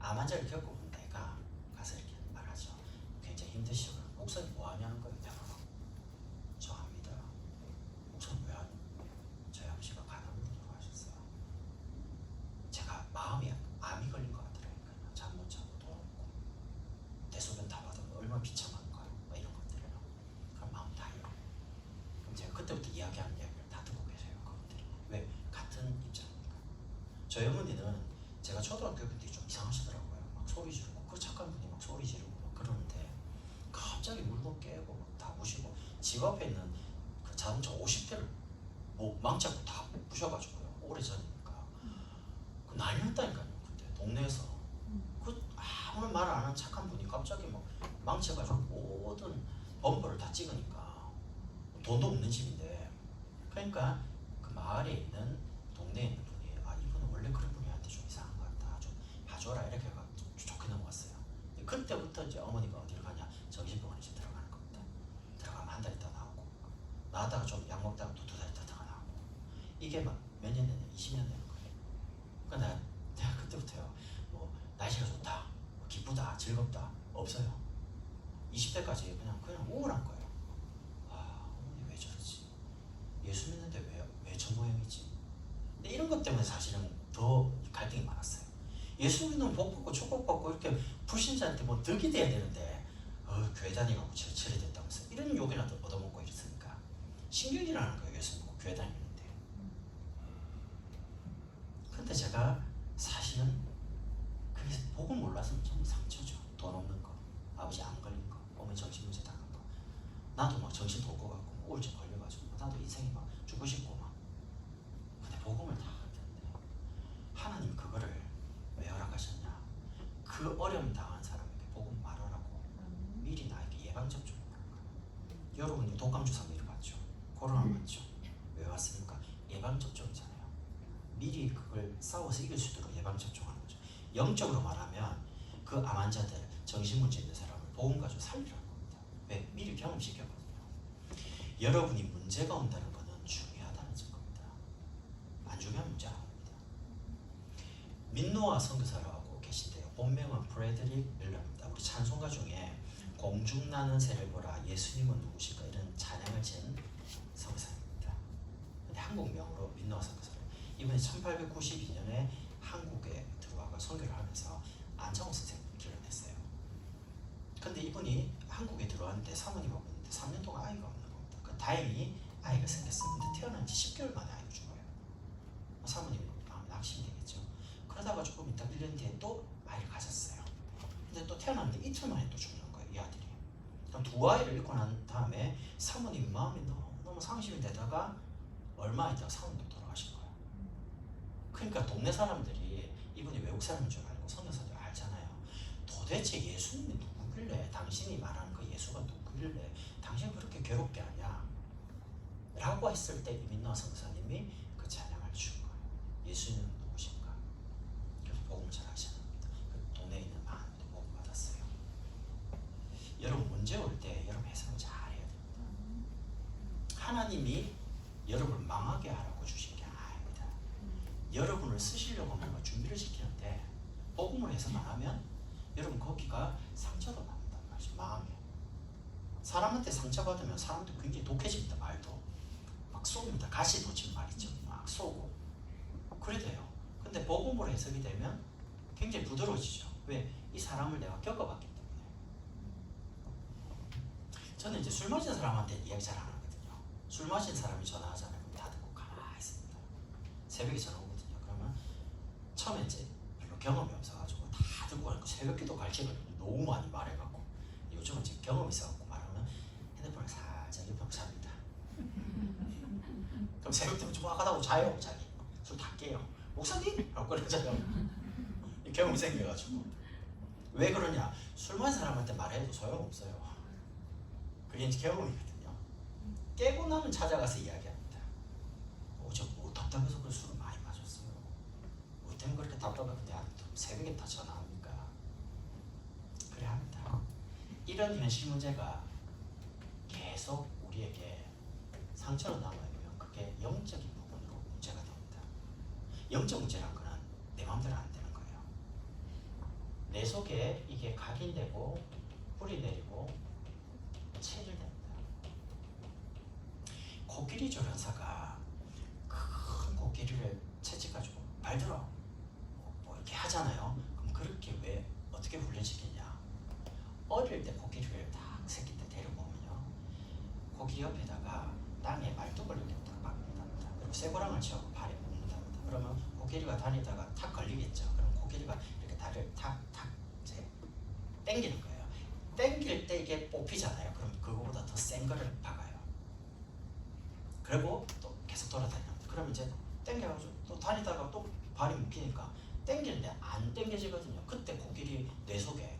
암 환자를 겪어본 내가 가서 이렇게 말하죠. 굉장히 힘드시고 목사님 뭐 하냐는 거예요. 내가 저 압니다. 목사님 왜 하냐? 저희 아버지가 간암으로 돌아가셨어요. 제가 마음이 암이 걸린 것 같더라고요. 잠 못 자고 돈 없고 대소변 다 받으면 얼마나 비참한가 뭐 이런 것들이요. 그럼 마음 다해요. 그럼 제가 그때부터 이야기하는 이야기를 다 듣고 계세요. 그분들이. 왜? 같은 입장이니까. 저희 어머니는 제가 초등학교 때 좀 이상하시더라고요. 막 소리 지르고, 그 착한 분이 막 소리 지르고 막 그러는데 갑자기 물건 깨고 막 다 부시고 집 앞에 있는 그 자동차 50대를 뭐 망치고 다 부셔가지고요. 오래전이니까. 그 난리 났다니까요. 그때 동네에서. 그 아무 말 안 하는 착한 분이 갑자기 막 망쳐가지고 모든 범퍼를 다 찍으니까 돈도 없는 집인데, 그러니까 그 마을에 있는 동네에 있는 분이 이분은 원래 그런 분이한테 좀 이상한 것 같다. 좀 봐줘라 이렇게 해서 좋게 넘어갔어요. 그때부터 나가다가 좀 약 먹다가 또 2달 있다가 나오고 이게 막 몇 년 되냐 20년 되는 거예요. 그러니까 내가 그때부터요 뭐 날씨가 좋다 뭐 기쁘다 즐겁다 없어요. 20대까지 그냥 우울한 거예요. 아 어머니 왜 저러지? 예수 믿는데 왜 저 모양이지? 근데 이런 것 때문에 사실은 더 갈등이 많았어요. 예수 믿으면 복 받고 축복받고 이렇게 불신자한테 뭐 덕이 돼야 되는데 교회 다니고 처리 됐다면서 이런 욕이라도 얻어먹고 이랬으니까 신경질나는 거예요. 예수 믿고 교회 다니는데. 근데 제가 사실은 그게 복을 몰라서 좀 상처죠. 돈 없는 거, 아버지 안 걸린 거, 어머니 정신문제 당한 거, 나도 막 정신 돌고 갖고 우울증 걸려가지고 나도 인생이 막 죽고 싶고 막. 근데 복음을 다 하는데 하나님 그거를 왜 허락하셨냐? 그 어려움 당한 사람에게 복음 말하라고 미리 나에게 예방 접종을 하는 거예요. 여러분이 독감 주사 미리 맞죠? 코로나 맞죠? 왜 왔습니까? 예방 접종이잖아요. 미리 그걸 싸워서 이길 수 있도록 예방 접종하는 거죠. 영적으로 말하면 그 암 환자들, 정신문제 있는 사람을 복음 가지고 살리라는 겁니다. 왜? 미리 경험시켰거든요. 여러분이 문제가 온다는 것은 중요하다는 증거입니다. 안 중요한 문제 아닙니다. 민노아 선교사라고 계신데요. 본명은 프레드릭 밀러입니다. 우리 찬송가 중에 공중나는 새를 보라 예수님은 누구실까 이런 찬양을 지은 선교사입니다. 근데 한국명으로 민노아 선교사를 이분이 1892년에 한국에 들어와서 선교를 하면서 안창호 선생님을 길러냈어요. 근데 이분이 한국에 들어왔는데 사모님하고 있는데 3년 동안 아이가 없는 겁니다. 그 다행히 아이가 생겼었는데 태어난 지 10개월 만에 아이가 죽어요. 사모님 낙심이 되겠죠. 그러다가 조금 있다 1년 뒤에 또 아이를 가졌어요. 근데 또 태어났는데 이틀 만에 또 죽는 거예요. 이 아들이. 그럼 2아이를 잃고 난 다음에 사모님 마음이 너무 상심이 되다가 얼마 있다가 사모님도 돌아가신 거예요. 그러니까 동네 사람들이 이분이 외국 사람인 줄 알고 선교사들 알잖아요. 도대체 예수님이 누구길래 당신이 말하는 그 예수가 누구길래 당신 그렇게 괴롭게 하냐? 라고 했을 때 이민노아 선교사님이 그 찬양을 준 거예요. 예수님은 누구신가? 그래서 복음을 잘 하셨습니다. 그 동네에 있는 많은 분들이 복음 받았어요. 여러분 문제 올 때 여러분 해석을 잘 해야 됩니다. 하나님이 여러분을 망하게 하라고 주신 게 아닙니다. 여러분을 쓰시려고 뭔가 준비를 시키는데 복음을 해석만 하면 여러분 거기가 상처로 남는단 말이죠. 마음에. 사람한테 상처받으면 사람도 굉장히 독해집니다. 말도. 막 쏘입니다. 가시 돋친 말이죠. 막 쏘고. 그래 돼요. 근데 복음으로 해석이 되면 굉장히 부드러워지죠. 왜? 이 사람을 내가 겪어봤기 때문에. 저는 이제 술 마신 사람한테 이야기 잘 안 하거든요. 술 마신 사람이 전화하잖아요. 그럼 다 듣고 가만히 있습니다. 새벽에 전화 오거든요. 그러면 처음에 이제 별로 경험이 없어가지고 다 듣고 가니까 새벽기도 갈증을 너무 많이 말해갖고 요즘은 지금 경험이 있어갖고 말하면 핸드폰을 살짝 옆에 삽니다. 그럼 새벽 때문에 좀 아까다고 자요. 자기 술 다 깨요. 목사님? 라고 그러잖아요. 경험이 생겨가지고. 왜 그러냐? 술 마신 사람한테 말해도 소용없어요. 그게 이제 경험이거든요. 깨고 나면 찾아가서 이야기합니다. 저 뭐 답답해서 그 술을 많이 마셨어요. 뭐 때문에 그렇게 답답한데 새벽에 다 전화합니까? 그래 합니다. 이런 현실 문제가 계속 우리에게 상처로 남아있으면 그게 영적인 부분으로 문제가 됩니다. 영적 문제란 거는 내 마음대로 안 되는 거예요. 내 속에 이게 각인되고 뿌리 내리고 체질됩니다. 코끼리 조련사가 큰 코끼리를 채찍가지고 발들어 뭐 이렇게 하잖아요. 그럼 그렇게 왜 어떻게 훈련시키냐? 어릴 때 코끼리를 딱 새끼 때 데려오면요, 코끼리 옆에다가 땅에 말뚝을 이렇게 딱 박는답니다. 그리고 쇠고랑을 채우고 발에 묶는답니다. 그러면 코끼리가 다니다가 탁 걸리겠죠. 그럼 코끼리가 이렇게 다리를 탁탁 이제 당기는 거예요. 당길 때 이게 뽑히잖아요. 그럼 그거보다 더 센 거를 박아요. 그리고 또 계속 돌아다닙니다. 그러면 이제 당겨가지고 또 다니다가 또 발이 묶이니까 당기는데 안 당겨지거든요. 그때 코끼리 뇌 속에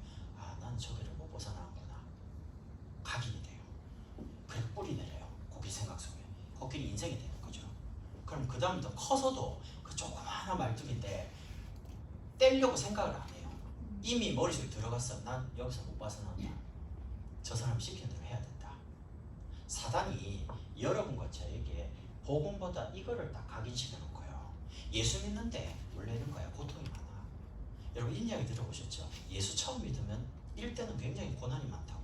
난 저기를 못 벗어나는구나 각인이 돼요. 그리고 뿌리 내려요. 코끼리 생각 속에. 코끼리 인생이 되는 거죠. 그럼 그 다음부터 커서도 그 조그마한 말뚝인데 떼려고 생각을 안 해요. 이미 머릿속에 들어갔어. 난 여기서 못 벗어난다. 저 사람 시키는 대로 해야 된다. 사단이 여러분과 저에게 복음보다 이거를 딱 각인시켜 놓고요. 예수 믿는데 원래는 거야 고통이 많아. 여러분 이 이야기 들어보셨죠? 예수 처음 믿으면 일때는 굉장히 고난이 많다고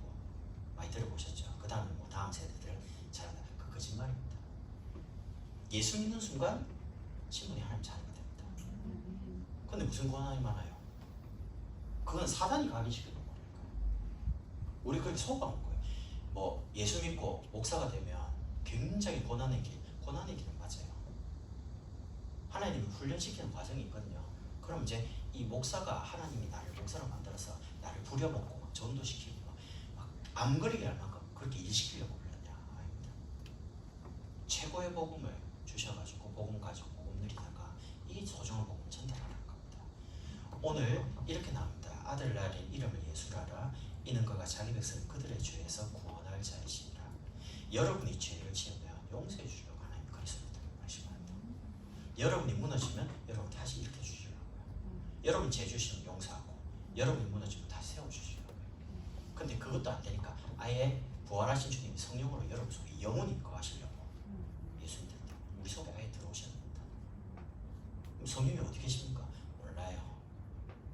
많이 들어보셨죠? 그 다음에 뭐 다음 세대들은 잘한다. 그 거짓말입니다. 예수 믿는 순간 신분이 하나님 자녀가 됩니다. 근데 무슨 고난이 많아요? 그건 사단이 각인시켜 놓은 거니까. 우리 그렇게 속아온 거예요. 뭐 예수 믿고 목사가 되면 굉장히 고난의 길은 맞아요. 하나님이 훈련시키는 과정이 있거든요. 그럼 이제 이 목사가 하나님이 나를 목사로 만들어서 나를 부려먹고 막 전도시키고 막 암거리게 할 만큼 그렇게 일시키려고 그러냐? 아닙니다. 최고의 복음을 주셔가지고 복음 가지고 복음 누리다가 이 소중한 복음 전달하는 겁니다. 오늘 이렇게 나옵니다. 아들 낳으린 이름을 예수라라. 이는 그가 자기 백성을 그들의 죄에서 구원할 자이시니라. 여러분이 죄를 지으면 용서해 주려고 하나님 그리스도를 말씀합니다. 여러분이 무너지면 여러분 다시 일으켜 주시려고요. 여러분 죄 주시면 용서하고 여러분이 무너지면 다시 세워주시려고요. 근데 그것도 안 되니까 아예 부활하신 주님이 성령으로 여러분 속에 영원히 거하시려고 예수님들 우리 속에 아예 들어오셨습니다. 그럼 성령이 어디 계십니까? 몰라요.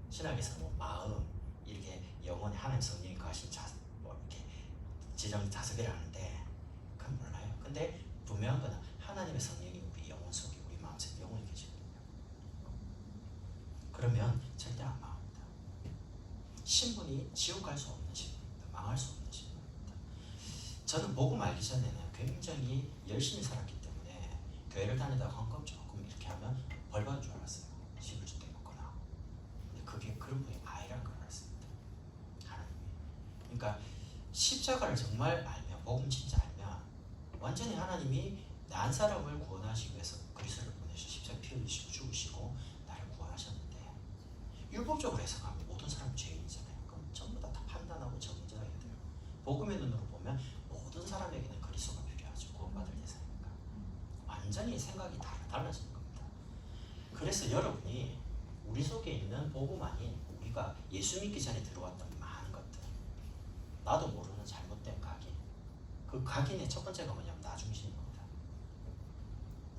신학에서 뭐 마음 이렇게 영원히 하나님 성령이 거하신 뭐 이렇게 지정 자석이라 하는데 그건 몰라요. 근데 분명한 거는 하나님의 성령이 우리 영혼 속에 우리 마음 속에 영원히 계시거든요. 그러면 절대 안 망합니다. 신분이 지옥 갈 수 없는 신분입니다. 망할 수 없는 신분입니다. 저는 복음 알기 전에는 굉장히 열심히 살았기 때문에 교회를 다니다가 헌금 조금 이렇게 하면 벌 받을 줄 알았어요. 11주 떼먹거나. 근데 그게 그런 분이 아니란 걸 알았습니다. 하나님이. 그러니까 십자가를 정말 알면 복음 진짜 알면 완전히 하나님이 난 사람을 구원하시기 위해서 그리스도를 보내셔 십자가 피 흘리시고 죽으시고 나를 구원하셨는데 율법적으로 해석하면 모든 사람은 죄인이잖아요. 그럼 전부 다 판단하고 정죄해야 돼요. 복음의 눈으로 보면 모든 사람에게는 그리스도가 필요하죠. 구원받을 대상이니까. 완전히 생각이 달라지는 겁니다. 그래서 여러분이 우리 속에 있는 복음 아닌 우리가 예수 믿기 전에 들어왔던 많은 것들 나도 모르는 잘못된 각인 그 각인의 첫 번째가 뭐냐면 나 중심입니다.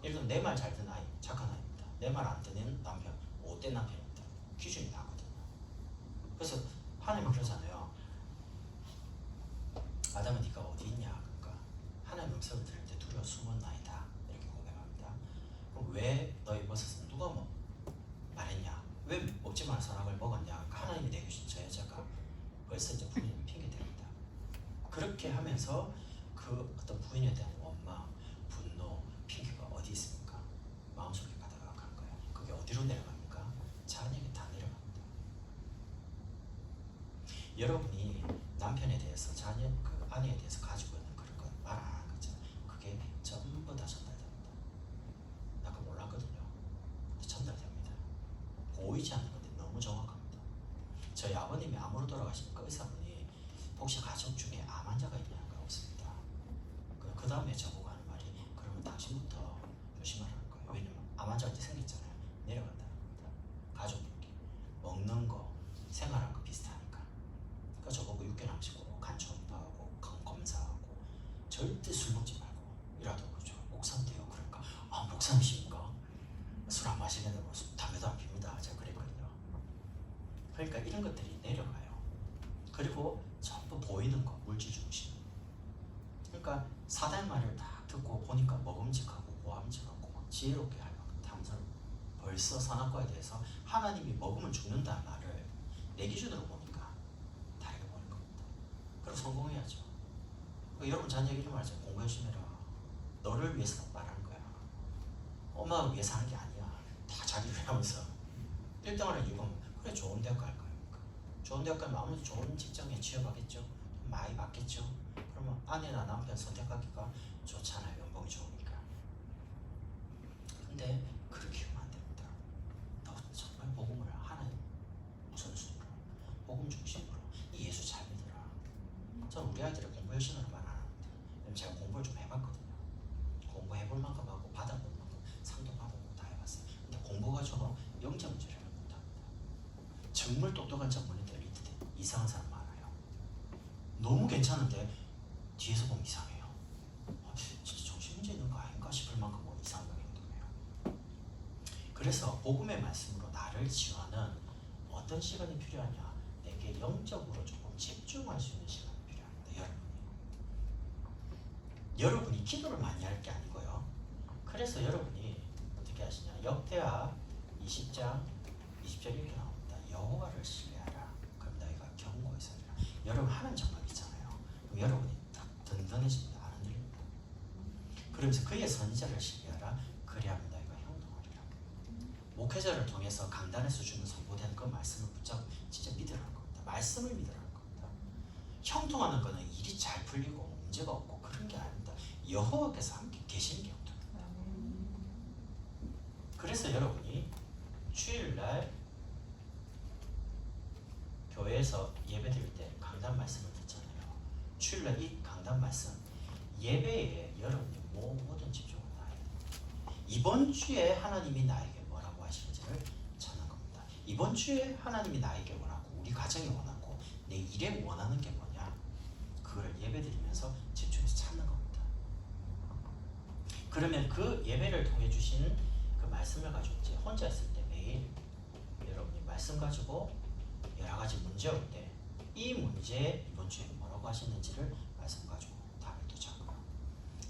예를 들면 내 말 잘 듣는 아이 착한 아이입니다. 내 말 안 듣는 남편 못된 남편입니다. 기준이 나거든요. 그래서 하나님은 그러잖아요. 아담아 네가 어디 있냐? 그러니까 하나님 음성을 들을 때 두려워 숨었나이다 이렇게 고백합니다. 그럼 왜 너희 버섯은 누가 뭐 말했냐? 왜 먹지 말을 선악을 먹었냐? 그러니까 하나님이 내게 주신 저 여자가 벌써 이제 부인을 핑계댑니다. 그렇게 하면서 그 어떤 부인에 대한 원망, 분노, 핑계가 어디 있습니까? 마음속에 가득한 거예요. 그게 어디로 내려갑니까? 자녀에게 다 내려갑니다. 여러분이 남편에 대해서 자녀, 그 아내에 대해서 가지고 있는 그런 거 말 안 하는 거죠. 그게 전부 다 전달됩니다. 나 그거 몰랐거든요. 근데 전달됩니다. 보이지 않는 건데 너무 정확합니다. 저희 아버님이 암으로 돌아가신 그 의사분이 혹시 가족 중에 암 환자가 있냐는 거 없습니다. 그 다음에 저보고 하는 말이 그러면 당신부터 조심하라는 거예요. 왜냐면 암 환자가 이제 생겼잖아요. 내려간다는 겁니다. 가족에게 먹는 거, 생활하는 거 비슷하니까. 그러니까 저보고 6개월 남시고 간 초음파하고 검사하고 절대 술 먹지 말고 이라도 그죠. 목사인데요. 그러니까 아 목사님이십니까? 술 안 마시겠다고 담배도 안 핍니다. 제가 그랬거든요. 그러니까 이런 것들이 내려가요. 그리고 전부 보이는 거, 물질 중심. 그러니까 사단 말을 딱 듣고 보니까 먹음직하고 고함직하고 막 지혜롭게 할 만큼 탐스럽고 벌써 선악과에 대해서 하나님이 먹으면 죽는다는 말을 내 기준으로 보니까 다르게 보는 겁니다. 그리고 성공해야죠. 그러니까 여러분 자녀에게 이런 말하죠. 공부 열심히 해라. 너를 위해서 말하는 거야. 엄마를 위해서 하는 게 아니야. 다 자기를 위하면서 1등하는 이유가 그래 좋은 대학 갈 거야. 좋은 대학 가면 아무래도 좋은 직장에 취업하겠죠. 많이 받겠죠. 그러면 아내나 남편 선택하기가 좋잖아요. 연봉이 좋으니까. 근데 그렇게 하면 안 됩니다. 너 정말 복음을 하나님 우선순위로 복음 중심으로 이 예수 잘 믿어라. 저는 우리 아이들이 공부 열심히 하는 말 안 합니다. 왜냐면 제가 공부를 좀 해봤거든요. 공부해볼 만큼 하고 받아볼 만큼 상도 받아보고 다 해봤어요. 근데 공부가 저 영적 문제를 해결 못합니다. 정말 똑똑한 전문의들 이상한 사람 많아요. 너무 괜찮은데 뒤에서 보면 이상해요. 그래서 복음의 말씀으로 나를 지원하는 어떤 시간이 필요하냐? 내게 영적으로 조금 집중할 수 있는 시간이 필요합니다. 여러분이 기도를 많이 할 게 아니고요. 그래서 여러분이 어떻게 하시냐? 역대하 20장 20절 이렇게 나옵니다. 여호와를 신뢰하라. 그럼 너희가 견고히 서리라. 여러분 하는 정말 있잖아요. 그럼 여러분이 딱 든든해집니다. 안 흔들립니다. 그러면서 그의 선지자를 신뢰하라. 그리하면 너희가 형통하리라. 목회자를 통해서 강단에서 주는 선포되는 그 말씀을 붙잡고 진짜 믿으라는 겁니다. 말씀을 믿으라는 겁니다. 형통하는 것은 일이 잘 풀리고 문제가 없고 그런 게 아닙니다. 여호와께서 함께 계시는 게 형통합니다. 그래서 여러분이 주일날 교회에서 예배드릴 때 강단 말씀을 듣잖아요. 주일날 이 강단 말씀 예배에 여러분이 모든 집중을 다해야 됩니다. 이번 주에 하나님이 나에게 뭐라고 하시는지를 찾는 겁니다. 이번 주에 하나님이 나에게 원하고 우리 가정이 원하고 내 일에 원하는 게 뭐냐, 그거를 예배드리면서 집중해서 찾는 겁니다. 그러면 그 예배를 통해 주신 그 말씀을 가지고 이제 혼자 있을 때 매일 여러분이 말씀 가지고 여러 가지 문제 올 때 이 문제에 이번 주에 뭐라고 하시는지를 말씀 가지고 답을 또 찾고요.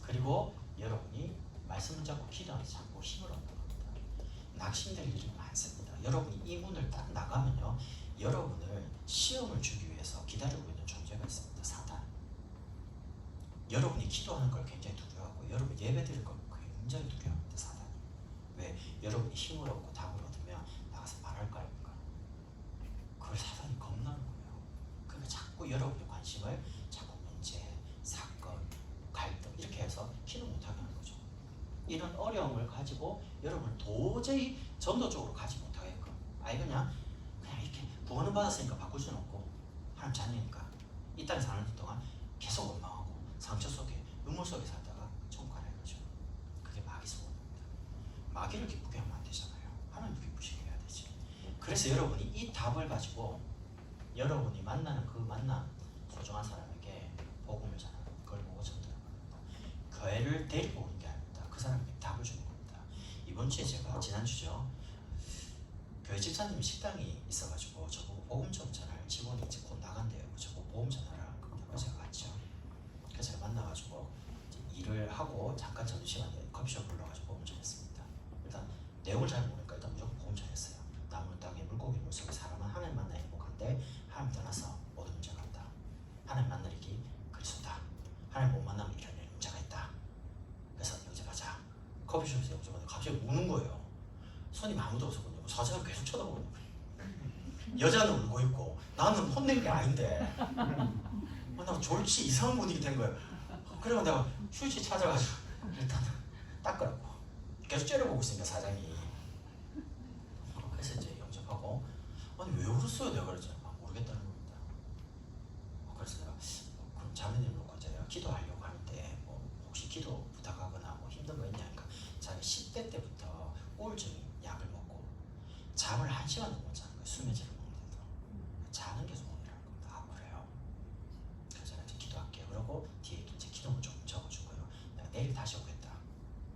그리고 여러분이 말씀을 잡고 기도하면서 자꾸 힘을 얻는 겁니다. 낙심될 일이 많습니다. 여러분이 이 문을 딱 나가면요, 여러분을 시험을 주기 위해서 기다리고 있는 존재가 있습니다. 사단. 여러분이 기도하는 걸 굉장히 두려워하고 여러분 예배드릴 걸 굉장히 두려워합니다. 사단이. 왜? 여러분이 힘을 얻고 답을 얻으면 나가서 말할 거 아닙니까? 그걸 사단이 겁나는 거예요. 그러니까 자꾸 여러분의 관심을 자꾸 문제, 사건, 갈등 이렇게 해서 기도 못하게 하는 거죠. 이런 어려움을 가지고 여러분을 도저히 전도적으로 가지 못하게끔, 아니 그냥 이렇게 구원을 받았으니까 바꿀 수는 없고 하나님 자녀니까 이 땅에 사는 동안 계속 원망하고 상처 속에 눈물 속에 살다가 천국 가라 이거죠. 그게 마귀 소원입니다. 마귀를 기쁘게 하면 안 되잖아요. 하나님을 기쁘시게 해야 되지. 그래서 여러분이 이 답을 가지고 여러분이 만나는 그 만남 소중한 사람에게 복음을 전하는 걸 보고 전도하는 겁니다. 교회를 데리고 오는 게 아닙니다. 그 사람에게 답을 주는 겁니다. 이번 주에 제가 지난주죠, 교회 집사님이 식당이 있어가지고 저보고 복음 좀 전할 직원이 이제 곧 나간대요. 저보고 복음 전하라는 겁니다. 제가 갔죠. 그래서 제가 만나가지고 일을 하고 잠깐 점심시간에 커피숍 불러가지고 복음 전했습니다. 일단 내용을 잘 모르니까 일단 무조건 복음 전했어요. 나무 땅에 물고기 물속에 사람은 하나님 만나 행복한데 하나님 떠나서 모든 문제가 있다. 하나님 만나기 그리스도다. 하나님 못 만나면 이런 문제가 있다. 그래서 영접하자. 커피숍에서 영접하는데 갑자기 우는 거예요. 손님 아무도 없었거든요. 사자가 계속 쳐다보는 거예요. 여자는 울고 있고 나는 혼낸 게 아닌데 나 졸지 이상한 분위기 된 거예요. 그래서 내가 휴지 찾아가지고 일단 닦으라고 계속 째려보고 있으니까 사장이. 그래서 이제 영접하고, 아니 왜 울었어요? 내가 그랬잖아. 모르겠다는 겁니다. 그래서 내가 그럼 자매님 놓고 이제 내가 기도하려고 하는데 뭐 혹시 기도 부탁하거나 뭐 힘든 거 있냐 하니까 자기 10대 때부터 우울증 약을 먹고 잠을 1시간도 못 자는 거예요. 수면제를 먹는데도. 자는 게 소원이라는 겁니다. 아 그래요? 그래서 제가 이제 기도할게요. 그러고 뒤에 이제 기도문 조금 적어주고요. 내가 내일 다시 오겠다.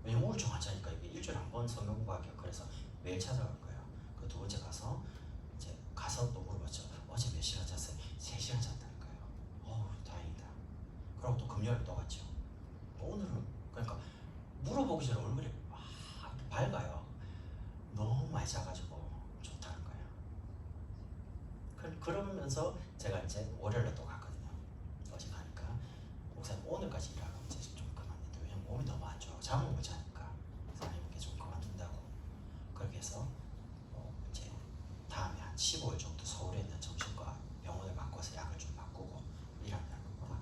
왜냐면 우울증 환자니까 이게 일주일에 한 번 성경 공부하기가 그래서 매일 찾아갈 거예요. 그 두 번째 가서 이제 가서 또 물어봤죠. 어제 몇 시간 잤어요? 3시간 잤다는 거예요. 어우 다행이다. 그러고 또 금요일 또 갔죠. 오늘은 그러니까 물어보기 전에 얼굴이 막 밝아요. 너무 많이 자가지고 좋다는 거예요. 그러면서 제가 이제 월요일에 또 갔거든요. 어제 가니까 목사님 오늘까지 일하고 이제 좀 그만둔다. 왜냐면 몸이 너무 안 좋아. 잠을 못 자니까 사장님께 좀 그만둔다고. 그렇게 해서 이제 다음에 한 15일 정도 서울에 있는 정신과 병원을 바꿔서 약을 좀 바꾸고 일하려는 겁니다.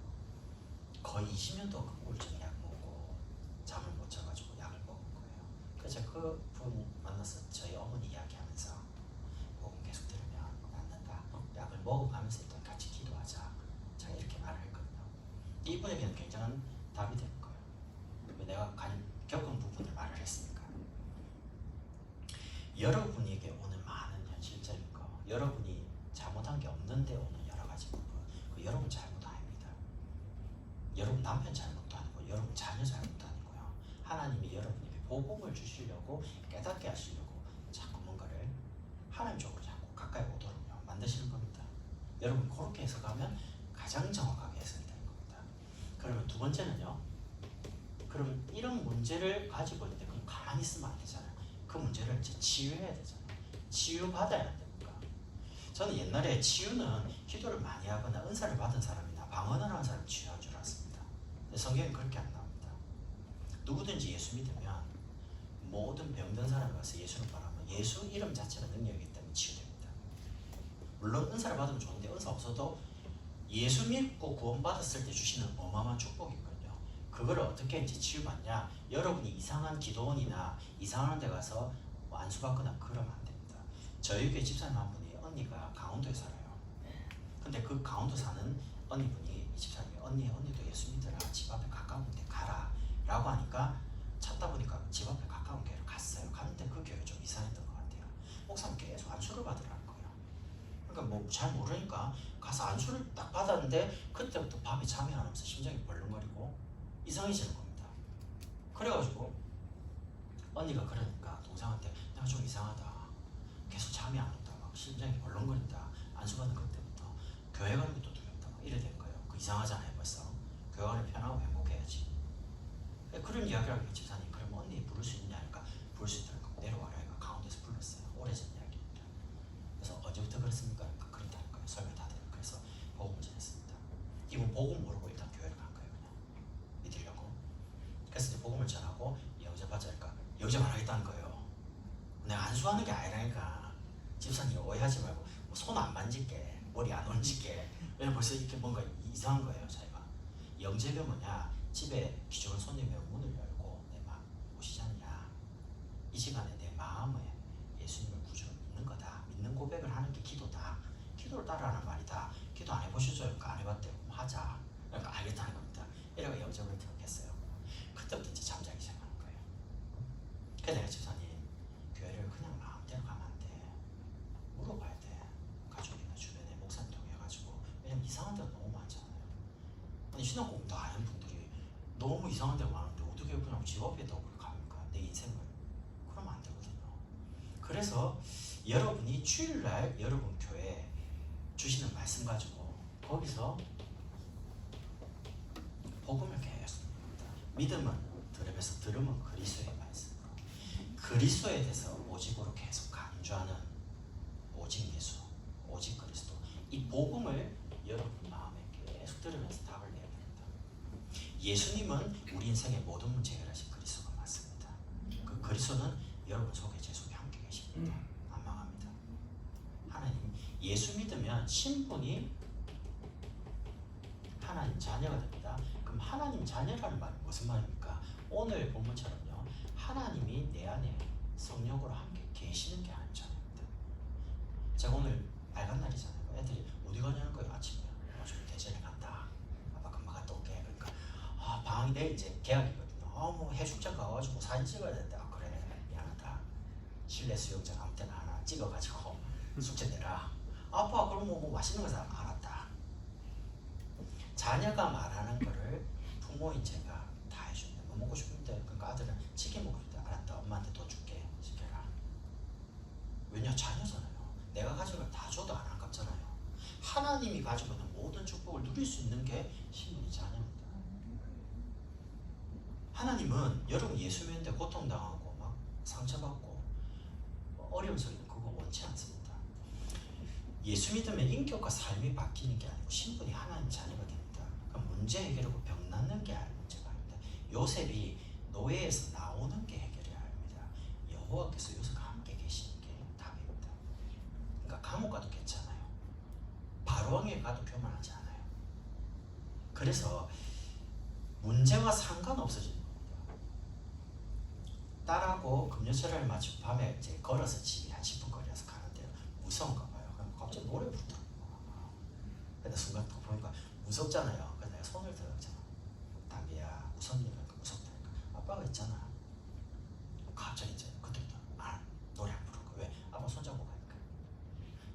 거의 20년도 우울증 약 먹고 잠을 못 자가지고 약을 먹은 거예요. 그래서 그분 만나서 저희 어머니 이야기하면서 복음 계속 들으면 낫는다. 약을 먹어가면서 일단 같이 기도하자. 제가 이렇게 말을 했거든요. 이분에게는 굉장한 답이 되는 거예요. 왜 내가 겪은 부분을 말을 했으니까. 여러분에게 오는 많은 현실적인 거, 여러분이 잘못한 게 없는데 오는 여러 가지 부분, 그 여러분 잘못 아닙니다. 여러분 남편 잘못도 아니고 여러분 자녀 잘못도 아니고요. 하나님이 여러분에게 복음을 주시려고 깨닫게 하시려고 여러분 그렇게 해석하면 가장 정확하게 해석이 되는 겁니다. 그러면 두 번째는요. 그럼 이런 문제를 가지고 있는데 그럼 가만히 있으면 안 되잖아요. 그 문제를 이제 치유해야 되잖아요. 치유받아야 안 됩니까? 저는 옛날에 치유는 기도를 많이 하거나 은사를 받은 사람이나 방언을 하는 사람이 치유한 줄 알았습니다. 근데 성경은 그렇게 안 나옵니다. 누구든지 예수 믿으면 모든 병든 사람이 와서 예수를 바라면 예수 이름 자체가 능력이기 때문에 치유됩니다. 물론 은사를 받으면 좋은데 은사 없어도 예수 믿고 구원받았을 때 주시는 어마어마한 축복이 있거든요. 그거를 어떻게 이제 치유받냐? 여러분이 이상한 기도원이나 이상한 데 가서 안수받거나 그러면 안 됩니다. 저희 교회 집사님 한 분이 언니가 강원도에 살아요. 근데 그 강원도 사는 언니분이 이 집사님이 언니도 예수 믿으라, 집 앞에 가까운 데 가라 라고 하니까 찾다 보니까 집 앞에 가까운 교회를 갔어요. 갔는데 그 교회가 좀 이상했던 것 같아요. 목사님 계속 안수를 받으라는 거예요. 그러니까 뭐 잘 모르니까 가서 안수를 딱 받았는데 그때부터 밤에 잠이 안 오면서 심장이 벌렁거리고 이상해지는 겁니다. 그래가지고 언니가 그러니까 동생한테 내가 좀 이상하다, 계속 잠이 안 온다, 막 심장이 벌렁거린다, 안수받는 그때부터 교회 가는 것도 두렵다, 막 이래 된 거예요. 그 이상하잖아요. 벌써 교회 가면 편하고 행복해야지. 그런 이야기를 하니까 집사님 그럼 언니 부를 수 있냐 하니까 부를 수 있다는 거 내려와라 해가 강원도에서 불렀어요. 오래전 이야기입니다. 그래서 언제부터 그랬습니까? 그러니까 그렇다는 거예요. 설명 다 돼요. 그래서 복음을 전했습니다. 이분 복음 모르고 일단 교회를 간 거예요. 그냥 믿으려고. 그래서 이제 복음을 전하고 영접하자 하니까 영접 안 하겠다는 거예요. 내가 안수하는 게 아니라니까. 집사님 오해하지 말고 뭐 손 안 만질게, 머리 안 얹을게. 왜냐면 벌써 이렇게 뭔가 이상한 거예요. 자기가 영접이 뭐냐, 집에 기존 손님의 문을 열고 내 마음 오시지 않냐, 이 시간에 내 마음에 예수님을 구주로 믿는 거다, 믿는 고백을 하는 게 기도다, 기도를 따라하는 말이다. 기도 안 해보시죠? 그러니까 안 해봤대요. 하자. 그러니까 알겠다는 겁니다. 이래가 영접을 들었겠어요. 그때부터 이제 잠자기 시작하는 거예요. 그래서 내가 집사님 교회를 그냥 마음대로 가면 안 돼, 물어봐야 돼. 가족이나 주변에 목사님 통해가지고. 왜냐면 이상한 데가 너무 많잖아요. 아니 신앙 공부 다 아는 분들이 너무 이상한 데가 많은데 어떻게 그냥 집 앞에다가 갑니까? 내 인생을. 그러면 안 되거든요. 그래서 여러분이 주일날 여러분 교회 주시는 말씀 가지고 거기서 복음을 계속 듭니다. 믿음은 들음에서, 들음은 그리스도의 말씀으로, 그리스도에 대해서 오직으로 계속 강조하는 오직 예수, 오직 그리스도, 이 복음을 여러분 마음에 계속 들으면서 답을 내야 됩니다. 예수님은 우리 인생의 모든 문제 해결하신 그리스도가 맞습니다. 그 그리스도는 여러분 속에, 제 속에 함께 계십니다. 안 망합니다. 하나님, 예수 믿으면 신분이 하나님 자녀가 됩니다. 그럼 하나님 자녀라는 말은 무슨 말입니까? 오늘 본문처럼요, 하나님이 내 안에 성령으로 함께 계시는 게 하나님 자녀입니다. 제가 오늘 빨간 날이잖아요. 애들이 어디 가냐는 거예요. 아침에 좀 대전에 간다, 아빠 금방 갔다 올게. 그러니까 방학이 내일 이제 개학이거든요. 뭐 해수욕장 가가지고 사진 찍어야 되는데, 그래 미안하다, 실내 수영장 아무 때나 하나 찍어가지고 숙제 내라. 아빠 그럼 뭐 맛있는 거 사. 알았다. 자녀가 말하는 거를 부모인 제가 다 해준다. 뭐 먹고 싶은데, 그러니까 아들은 치킨 먹고 싶다. 알았다, 엄마한테 돈 줄게, 시켜라. 왜냐, 자녀잖아요. 내가 가진 걸 다 줘도 안 아깝잖아요. 하나님이 가지고 있는 모든 축복을 누릴 수 있는 게 신분이 자녀입니다. 하나님은 여러분 예수 믿는데 고통당하고 막 상처받고 어려움 속에는 그거 원치 않습니다. 예수 믿으면 인격과 삶이 바뀌는 게 아니고 신분이 하나님 자녀가 됩니다. 그러니까 문제 해결하고 병 낫는 게 문제가 아닙니다. 요셉이 노예에서 나오는 게 해결해야 합니다. 여호와께서 요셉과 함께 계시는 게 답입니다. 그러니까 감옥 가도 괜찮아요. 바로왕에 가도 교만하지 않아요. 그래서 문제와 상관없어지는 겁니다. 딸하고 금요철을 마치고 밤에 이제 걸어서 집이 한 10분 거리에서 가는데요, 무서운가 봐요. 그럼 갑자기 노래 부르더라고요. 근데 순간 또 보니까 무섭잖아요. 그래서 내가 손을 들었잖아. 담비야, 무섭니? 그러니까 무섭다니까. 아빠가 있잖아. 갑자기 이제 그때부터 노래 안 부르고. 왜? 아빠 손잡고 가니까.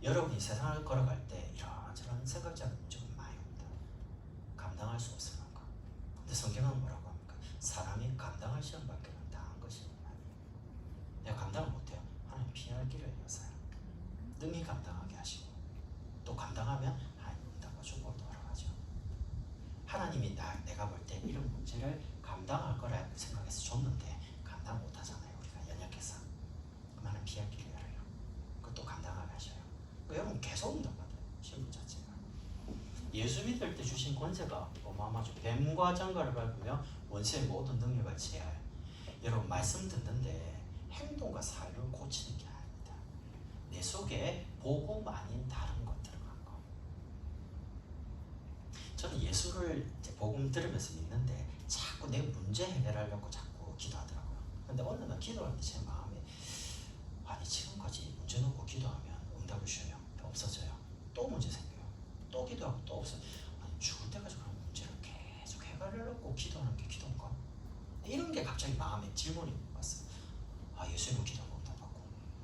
여러분이 세상을 걸어갈 때 이런저런 생각지 않은 문제가 많이 옵니다. 감당할 수 없을 만큼. 근데 성경은 뭐라고 합니까? 사람이 감당할 시험밖에 당한 것이 아니에요. 내가 감당을 못해요. 하나님 피할 길을 여서요. 능히 감당하게 하시고, 또 감당하면 그럼 계속 응답받아요. 신분 자체가. 예수 믿을 때 주신 권세가 어마어마하죠. 뱀과 장가를 밟으며 원수의 모든 능력을 제하여. 여러분 말씀 듣는데 행동과 삶을 고치는 게 아닙니다. 내 속에 복음 아닌 다른 것 들어간 거. 저는 예수를 복음 들으면서 믿는데 자꾸 내 문제 해결하려고 자꾸 기도하더라고요. 근데 어느 날 기도할 때 제 마음에 아니 지금까지 문제 놓고 기도하면 응답을 주셔요. 없어져요. 또 문제 생겨요. 또 기도하고 또 없어요. 아니 죽을 때까지 그런 문제를 계속 해결하려고 기도하는 게 기도인가? 이런 게 갑자기 마음에 질문이 왔어요. 아 예수님은 기도하고 응답받고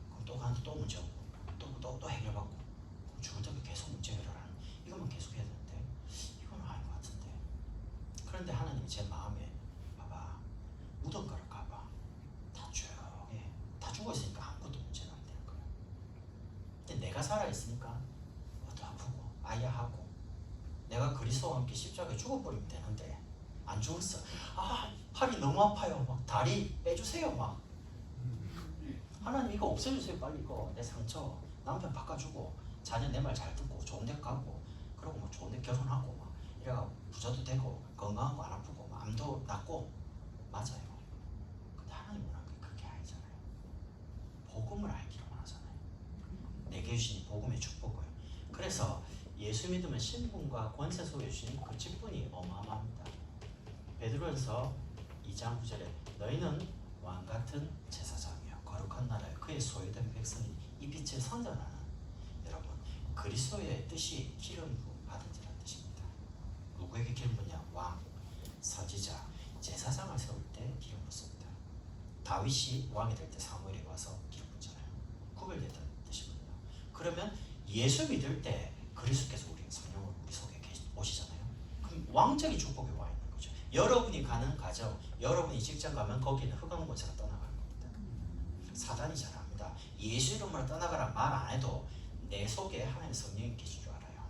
그럼 또 가는데 또 문제 오고 또 해결받고 그럼 죽을 때까지 계속 문제 해결하는 이것만 계속 해야 되는데 이건 아닌 것 같은데. 그런데 하나님이 제 마음에 봐봐 무덤가를 가봐 다 조용해. 다 죽어있으니까 아무것도 문제가 안 되는 거야. 근데 내가 살아있으니까 또 아프고 아야하고 내가 그리스도와 함께 십자가에 죽어버리면 되는데 안 죽었어. 아 팔이 너무 아파요. 막 다리 빼주세요. 막 하나님 이거 없애주세요. 빨리 이거 내 상처 남편 바꿔주고 자녀 내 말 잘 듣고 좋은 데 가고 그러고 뭐 좋은 데 결혼하고 막 이래가 부자도 되고 건강하고 안 아프고 암도 낫고 맞아요. 근데 하나님 원하는 게 그게 아니잖아요. 복음을 알기를 원하잖아요. 내게 주신 복음의 축복을. 그래서 예수 믿으면 신분과 권세 속에 주신 그 직분이 어마어마합니다. 베드로전서 2장 9절에 너희는 왕같은 제사장이요 거룩한 나라에 그의 소유된 백성이 이 빛을 선전하는 여러분 그리스도의 뜻이 기름 부음 받은지라는 뜻입니다. 누구에게 기름 부냐? 왕, 선지자, 제사장을 세울 때 기름 붓습니다. 다윗이 왕이 될 때 사무엘이 와서 기름 붓잖아요. 구별됐다는 뜻이거든요. 그러면 예수 믿을 때 그리스도께서 우리 성령으로 우리 속에 오시잖아요. 그럼 왕적인 축복이 와 있는 거죠. 여러분이 가는 가정, 여러분이 직장 가면 거기는 흑암 권세가 떠나가는 겁니다. 사단이 잘 압니다. 예수 이름으로 떠나가라 말 안 해도 내 속에 하나님의 성령이 계신 줄 알아요.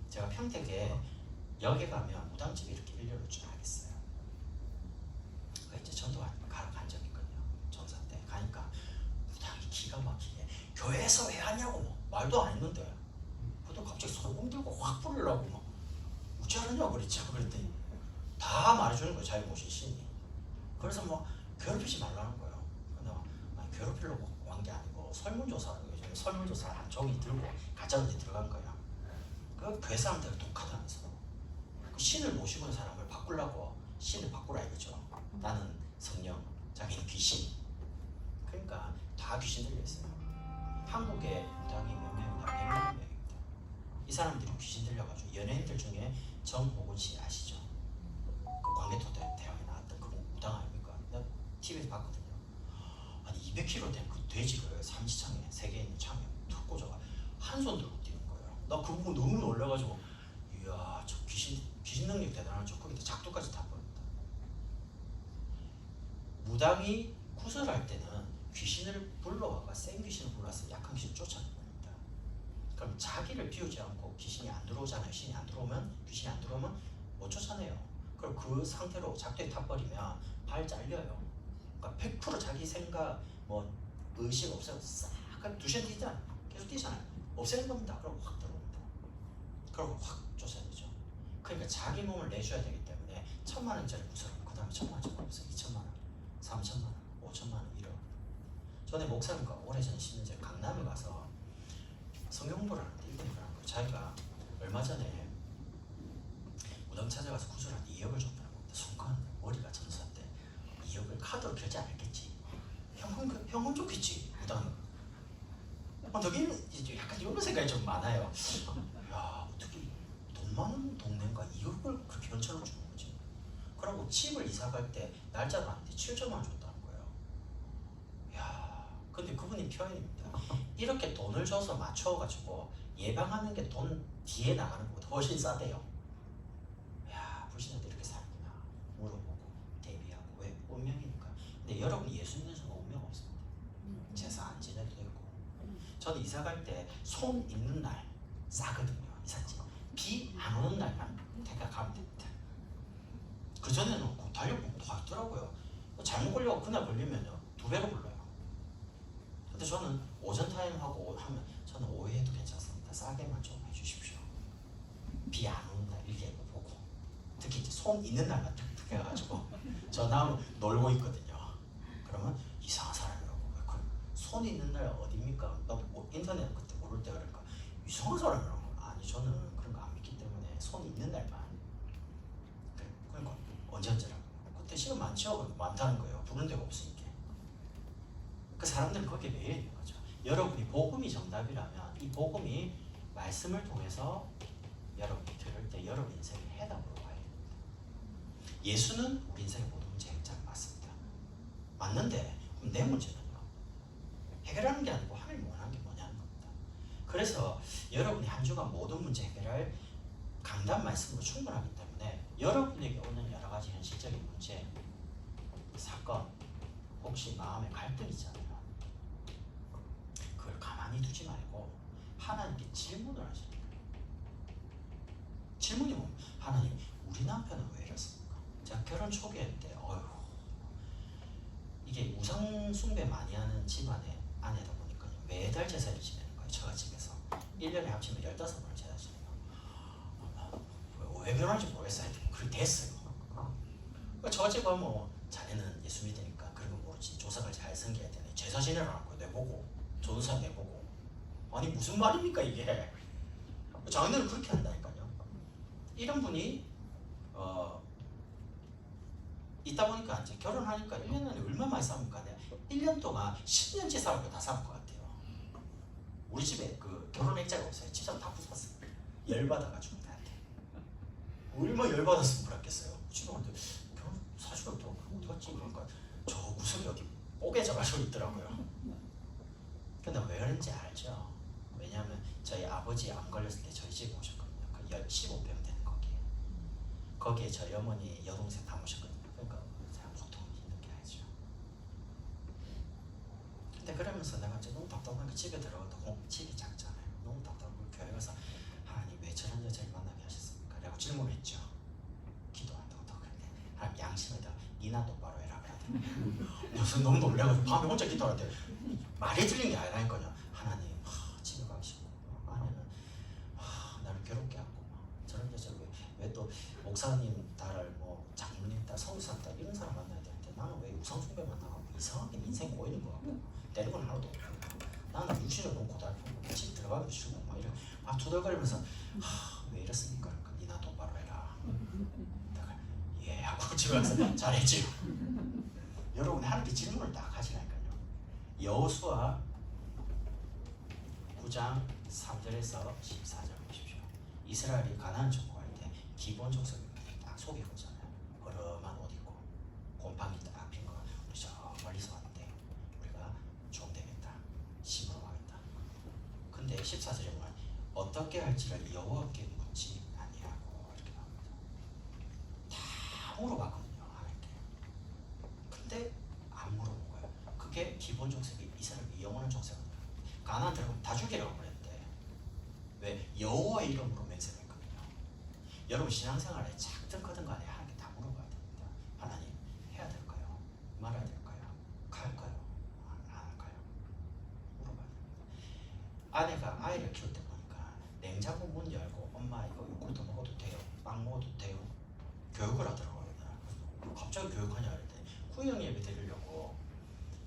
제가 평택에 역에 가면 무당집이 이렇게 일렬로 쭉 하겠어요. 이제 전도하니까 간 적이 있거든요. 전사 때 가니까 무당이 기가 막히게 교회에서 왜 하냐고 뭐 말도 안 했는데 그때 갑자기 소금 들고 확 뿌리려고 막 어찌 하느냐고 그랬죠. 그랬더니 다 말해주는 거예요. 자기 모신 신이. 그래서 뭐 괴롭히지 말라는 거예요. 근데 아니, 괴롭히려고 한 게 아니고 설문조사라고 요즘 설문조사 한 종이 들고 가짜들이 들어간 거예요. 그 교회 사람들 독하다면서 그 신을 모시고 있는 사람을 바꾸려고 신을 바꾸라 이거죠. 나는 성령, 자기는 귀신. 그러니까 다 귀신 들려 있어요. 한국에 무당이 몇 명이나 100명 명입니다. 이 사람들이 귀신 들려가지고 연예인들 중에 정호곤 씨 아시죠? 그 광개토 대왕에 나왔던 그 무당 아닙니까? 내가 TV에서 봤거든요. 아니 200kg 된 그 돼지를 삼지창에 세계에 있는 창에 툭 꽂아가 한 손 들고 뛰는 거예요. 나 그거 보고 너무 놀라가지고 이야 저 귀신 능력 대단하죠. 거기다 작두까지 다 버립니다. 무당이 구설할 때는 귀신을 불러와가 센 귀신을 불러와서 약한 귀신을 쫓아내는 겁니다. 그럼 자기를 비우지 않고 귀신이 안 들어오잖아요. 신이 안 들어오면 귀신이 안 들어오면 못 쫓아내요. 그럼 그 상태로 작두에 타버리면 발 잘려요. 그러니까 100% 자기 생각 뭐 의식 없애고 싹 두 시간 뛰잖아요. 계속 뛰잖아요. 없애는 겁니다. 그럼 확 들어옵니다. 그러고 확 쫓아내죠. 그러니까 자기 몸을 내줘야 되기 때문에 1000만원짜리 구설하면 그 다음에 1000만원짜리 없어요. 2천만원, 3천만원, 5천만원, 1억. 전에 목사님과 오래전에 10년 전에 강남에 가서 성경 공부를 하는데 이분이 그러는 거예요. 자기가 얼마 전에 무당 찾아가서 구슬한테 2억을 줬다는 겁니다. 순간 머리가 전사인데 2억을 카드로 결제 안 했겠지. 현금 줬겠지. 무당이. 여기는 이제 약간 이런 생각이 좀 많아요. 야 어떻게 돈 많은 동네인가 2억을 그렇게 현찰로 주는 거지. 그러고 집을 이사 갈 때 날짜도 안 돼 7천만 원 줬다는 거예요. 야 근데 그분이 표현입니다. 이렇게 돈을 줘서 맞춰가지고 예방하는 게 돈 뒤에 나가는 것보다 훨씬 싸대요. 야 불신자들 이렇게 사는구나 물어보고 대비하고 왜 운명이니까. 근데 여러분이 예수 믿는 순간 운명 없습니다. 제사 안 지내도 되고. 저는 이사 갈 때 손 있는 날 싸거든요. 이삿짐 비 안 오는 날만 대가 가면 됩니다. 그 전에는 달력봉도 하더라고요. 잘못 걸려 그날 걸리면요 2배로 불러요. 근데 저는 오전 타임하고 하면 저는 오후에도 괜찮습니다. 싸게만 좀 해주십시오. 비 안 오는 날 일기예보 보고, 특히 이제 손 있는 날만 특히 해가지고 전화 놀고 있거든요. 그러면 이상한 사람이라고. 손 있는 날 어디입니까? 나뭐 인터넷 그때 모를 때 그러니까 이상한 사람이라고. 아니 저는 그런 거 안 믿기 때문에 손 있는 날만. 그러니까 언제라고. 그때 시간 많죠? 많다는 거예요. 부른 데가 없으니까. 그 사람들은 거기에 매여 있는 거죠. 여러분이 복음이 정답이라면 이 복음이 말씀을 통해서 여러분이 들을 때 여러분 인생의 해답으로 가야 됩니다. 예수는 우리 인생의 모든 문제 해결자 맞습니다. 맞는데 그럼 내 문제는요? 해결하는 게 아니고 하나님이 원하는 게 뭐냐는 겁니다. 그래서 여러분이 한 주간 모든 문제 해결할 강단 말씀으로 충분하기 때문에 여러분에게 오는 여러 가지 현실적인 문제, 사건, 혹시 마음의 갈등이 있잖아요. 그걸 가만히 두지 말고 하나님께 질문을 하시는 거예요. 질문이 뭐냐면 하나님, 우리 남편은 왜 이렇습니까? 제가 결혼 초기에 때 이게 우상 숭배 많이 하는 집안의 아내다 보니까 매달 제사를 지내는 거예요. 처갓집에서 1년에 합치면 15번을 제사 지내요. 왜 결혼한지 모르겠어요. 그렇게 됐어요. 처갓집 가면 뭐 자네는 예수 믿으니까 그런 거 모르지, 조상을 잘 섬겨야 되네, 제사 지내라고 내보고 조사 내보고. 아니 무슨 말입니까 이게. 자기네는 그렇게 한다니까요. 이런 분이 있다 보니까 이제 결혼하니까 1년 안에 얼마 많이 싸웁니까? 1년 동안 10년째 싸우고 다 싸울 것 같아요. 우리 집에 그 결혼 액자가 없어요. 집사람 다 부쉈어요. 열받아가지고 나한테. 얼마 열받았으면 그랬겠어요. 집에 왔는데 결혼 사주가 또 어디 갔지? 그러니까 저 구석이 어디 뽀개져가지고 있더라고요. 근데 왜 그런지 알죠? 왜냐하면 저희 아버지 암 걸렸을 때 저희 집에 오셨거든요. 그 15평 되는 거기에 저희 어머니 여동생 다 모셨거든요. 그러니까 보통 있는 게 아니죠. 근데 그러면서 내가 이제 너무 답답하니까 집에 들어가도 집이 작잖아요. 너무 답답하고 교회 가서 하나님 왜 저런 여자를 만나게 하셨습니까? 라고 질문했죠. 기도한다고 더 그런데 하나님 양심에다 니나 똑바로 해라 그래서 너무 놀래가지고 밤에 혼자 기도하는데 말이 들린 게 아니라니까요. 하나님 집에 가기 싫고 아내는 나를 괴롭게 하고 저런 여자 왜 또 목사님 딸 뭐 장로님 딸 성교사님 딸 이런 사람 만나야 되는데 나는 왜 우상숭배 만나고 이상하게 인생 고이는 거 같고 때리고는 하나도 없고 나는 육신을 너무 고달프고 집 들어가기도 싫고 막 이런 막 투덜거리면서 왜 이렇습니까? 그러니까 니나 똑바로 해라. 내가 예 하고 집에 가서 잘했지요. 여러분 하나님께 질문을 딱 하시라니까요. 여호수아 9장 3절에서 14절 보십시오. 이스라엘이 가나안 정복할 때 기본 족속이 딱 속에 오잖아요. 허름한 옷 입고 곰팡이 딱 핀 거. 우리 저 멀리서 왔는데 우리가 종 되겠다, 심으러 가겠다. 근데 14절에 보면 어떻게 할지를 여호와께 묻지 아니하고 이렇게 나옵니다. 다 물어봤거든요 하나님께. 근데 안 물어본 거예요. 그게 기본 족속이 이스라엘의 영원한 족속이에요. 가나안 들어가면 다 죽이라고 그랬는데 왜? 여호와 이름으로 맹세했거든요. 여러분 신앙생활에 작든 크든 간에 하나님께 다 물어봐야 됩니다. 하나님 해야 될까요? 말아야 될까요? 갈까요? 안 할까요? 물어봐야 됩니다. 아내가 아이를 키울 때 보니까 냉장고 문 열고 엄마 이거 요구르트 먹어도 돼요? 빵 먹어도 돼요? 교육을 하더라고요. 갑자기 교육하냐 그랬더니 구형 예배 드리려고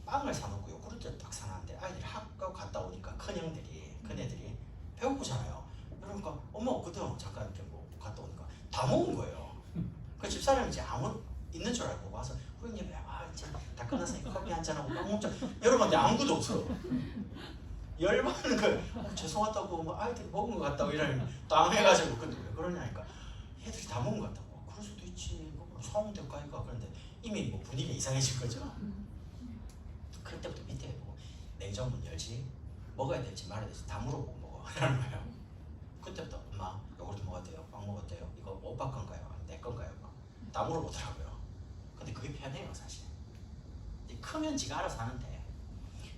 빵을 사놓고 요구르트를 딱 사놨는데 아이들이 학교 갔다 오니까 큰애들이 배고프잖아요. 그러니까 엄마 없거든. 잠깐 이렇게 뭐 갔다 오니까 다 먹은 거예요. 그 집사람이 이제 아무 있는 줄 알고 와서 후영 예배 이제 다 끝났으니까 커피 한잔하고 빵 먹자. 여러분한테 아무것도 없어. 열받는 거예요. 죄송하다고 뭐 아이들이 먹은 것 같다고 이러면 당해가지고 근데 왜 그러냐니까 애들이 다 먹은 것 같다고. 그럴 수도 있지. 뭐 사오면 될까 이까. 그런데 이미 뭐 분위기가 이상해진 거죠. 그때부터 밑에 보고 냉장고 문 열지 먹어야 될지 말아야 될지 다 물어보고 먹어 이러는 거예요. 그때부터 엄마 요거트 먹어도 돼요? 빵 먹어도 돼요? 이거 오빠 건가요? 내 건가요? 다 물어보더라고요. 근데 그게 편해요 사실. 크면 지가 알아서 하는데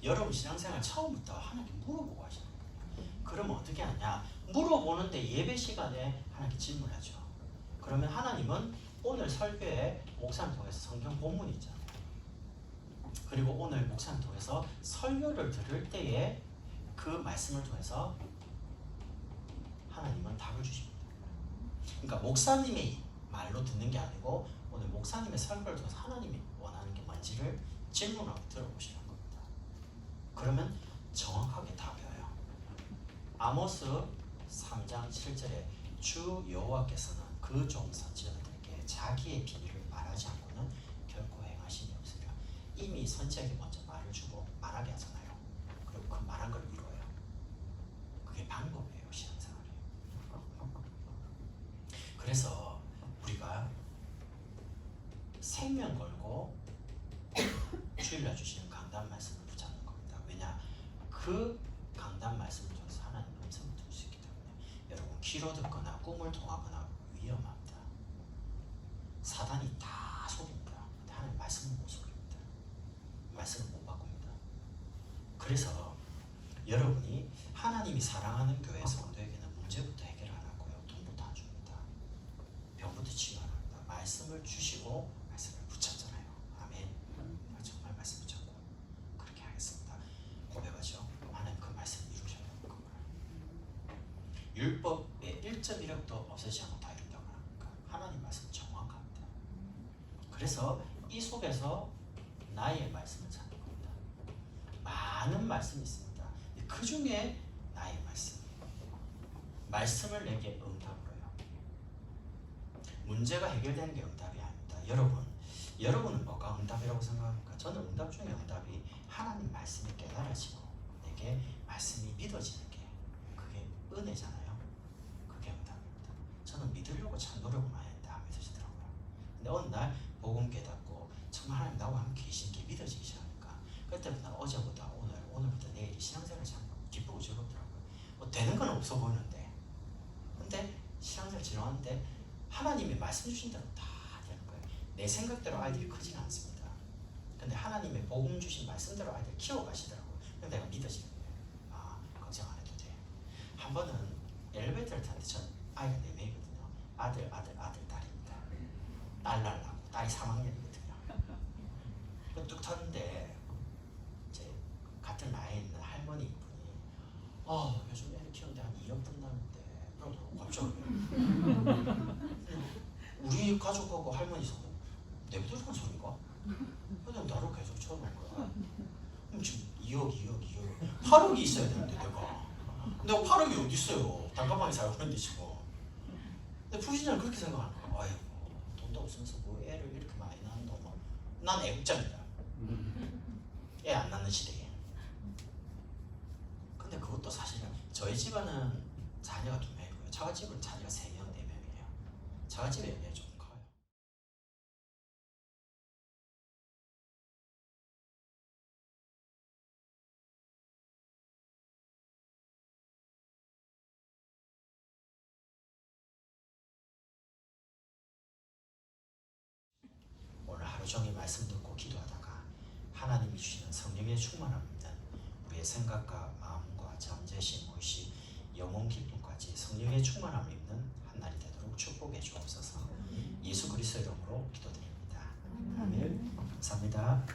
여러분 신앙생활 처음부터 하나님께 물어보고 하시는 거예요. 그러면 어떻게 하냐? 물어보는데 예배 시간에 하나님께 질문하죠. 그러면 하나님은 오늘 설교에 목사님 통해서 성경 본문이 있잖아요. 그리고 오늘 목사님 통해서 설교를 들을 때에 그 말씀을 통해서 하나님은 답을 주십니다. 그러니까 목사님의 말로 듣는 게 아니고 오늘 목사님의 설교를 통해서 하나님이 원하는 게 뭔지를 질문하고 들어보시는 겁니다. 그러면 정확하게 답이 와요. 아모스 3장 7절에 주 여호와께서는 그 종 선지자들에게 자기의 비밀을 말하지 않고는 결코 행하심이 없으며 이미 선지자에게 먼저 말을 주고 말하게 하잖아요. 그리고 그 말한 걸 이루어요. 그게 방법이에요, 신앙생활이. 그래서 우리가 생명 걸고 주일날 주시는 강단 말씀을 붙잡는 겁니다. 왜냐? 그 강단 말씀을 통해서 하나님 음성을 들을 수 있기 때문에 여러분 귀로 듣거나 꿈을 통하거나 위험합니다. 사단이 다 속입니다. 근데 하나님 말씀은 못 속입니다. 말씀을 못 바꿉니다. 그래서 여러분이 하나님이 사랑하는 교회 성도에게는 문제부터 해결 안 하고요. 돈부터 안 줍니다. 병부터 치유 안 합니다. 말씀을 주시고 말씀을 붙잡잖아요. 아멘. 정말 말씀 붙잡고 그렇게 하겠습니다. 고백하죠. 하나님 그 말씀을 이루셔야 되는 거예요. 율법의 1.1획도 없애지 않고 다 이룬다고 하니까 하나님 말씀은 정확합니다. 그래서 이 속에서 나의 말씀을 찾는 겁니다. 많은 말씀이 있습니다. 그 중에 나의 말씀을 내게 응답으로 해요. 문제가 해결되는 게 응답이 아닙니다. 여러분은 뭐가 응답이라고 생각합니까? 저는 응답 중에 응답이 하나님 말씀이 깨달아지고 내게 말씀이 믿어지는 게 그게 은혜잖아요. 그게 응답입니다. 저는 믿으려고 참 노력을 많이 했는데 안 믿어지더라고요. 근데 어느 날 복음 깨닫고 정말 하나님 나와 함께 계신 게 믿어지기 시작하니까 그때부터 어제보다 오늘부터 내일이 신앙생활이 참 기쁘고 즐겁더라고요. 뭐 되는 건 없어 보이는데 근데 신앙생활 지나왔는데 하나님이 말씀 주신 대로 다 되는 거예요. 내 생각대로 아이들이 크지는 않습니다. 근데 하나님의 복음 주신 말씀대로 아이들 키워가시더라고요. 근데 내가 믿어지는 거예요. 아, 걱정 안 해도 돼. 한 번은 엘리베이터를 타는데 전 아이가 4명이거든요. 아들, 딸입니다. 딸 낳으려고. 딸이 3학년이거든요. 뚝 타는데 이제 같은 나이에 있는 할머니 분이 요즘 애를 키우는데 한 2억 든다는데 그러더라고 갑자기. 우리 가족하고 할머니 손은 내부들은 소리가? 근데 나를 계속 쳐다본 거야. 그럼 지금 2억 8억이 있어야 되는데 내가 8억이 어디 있어요? 단칸방에 살고 있는데 지금. 근데 부신장은 그렇게 생각하는 거야. 아이고 돈도 없으면서 뭐 애를 이렇게 많이 낳는다. 난 애국자입니다. 애 안 낳는 시대에. 근데 그것도 사실은 저희 집안은 자녀가 2명이고요. 처갓집은 자녀가 3명, 4명이에요. 처갓집의 영향이 좀 커요. 오늘 하루 종일 말씀 듣고 기도하다가 하나님이 주시는 성령의 충만함 믿는 우리의 생각과 마음과 잠재심, 의식, 영혼 기쁨까지 성령의 충만함을 입는 한 날이 되도록 축복해 주옵소서. 예수 그리스도의 이름으로 기도드립니다. 아멘. 감사합니다.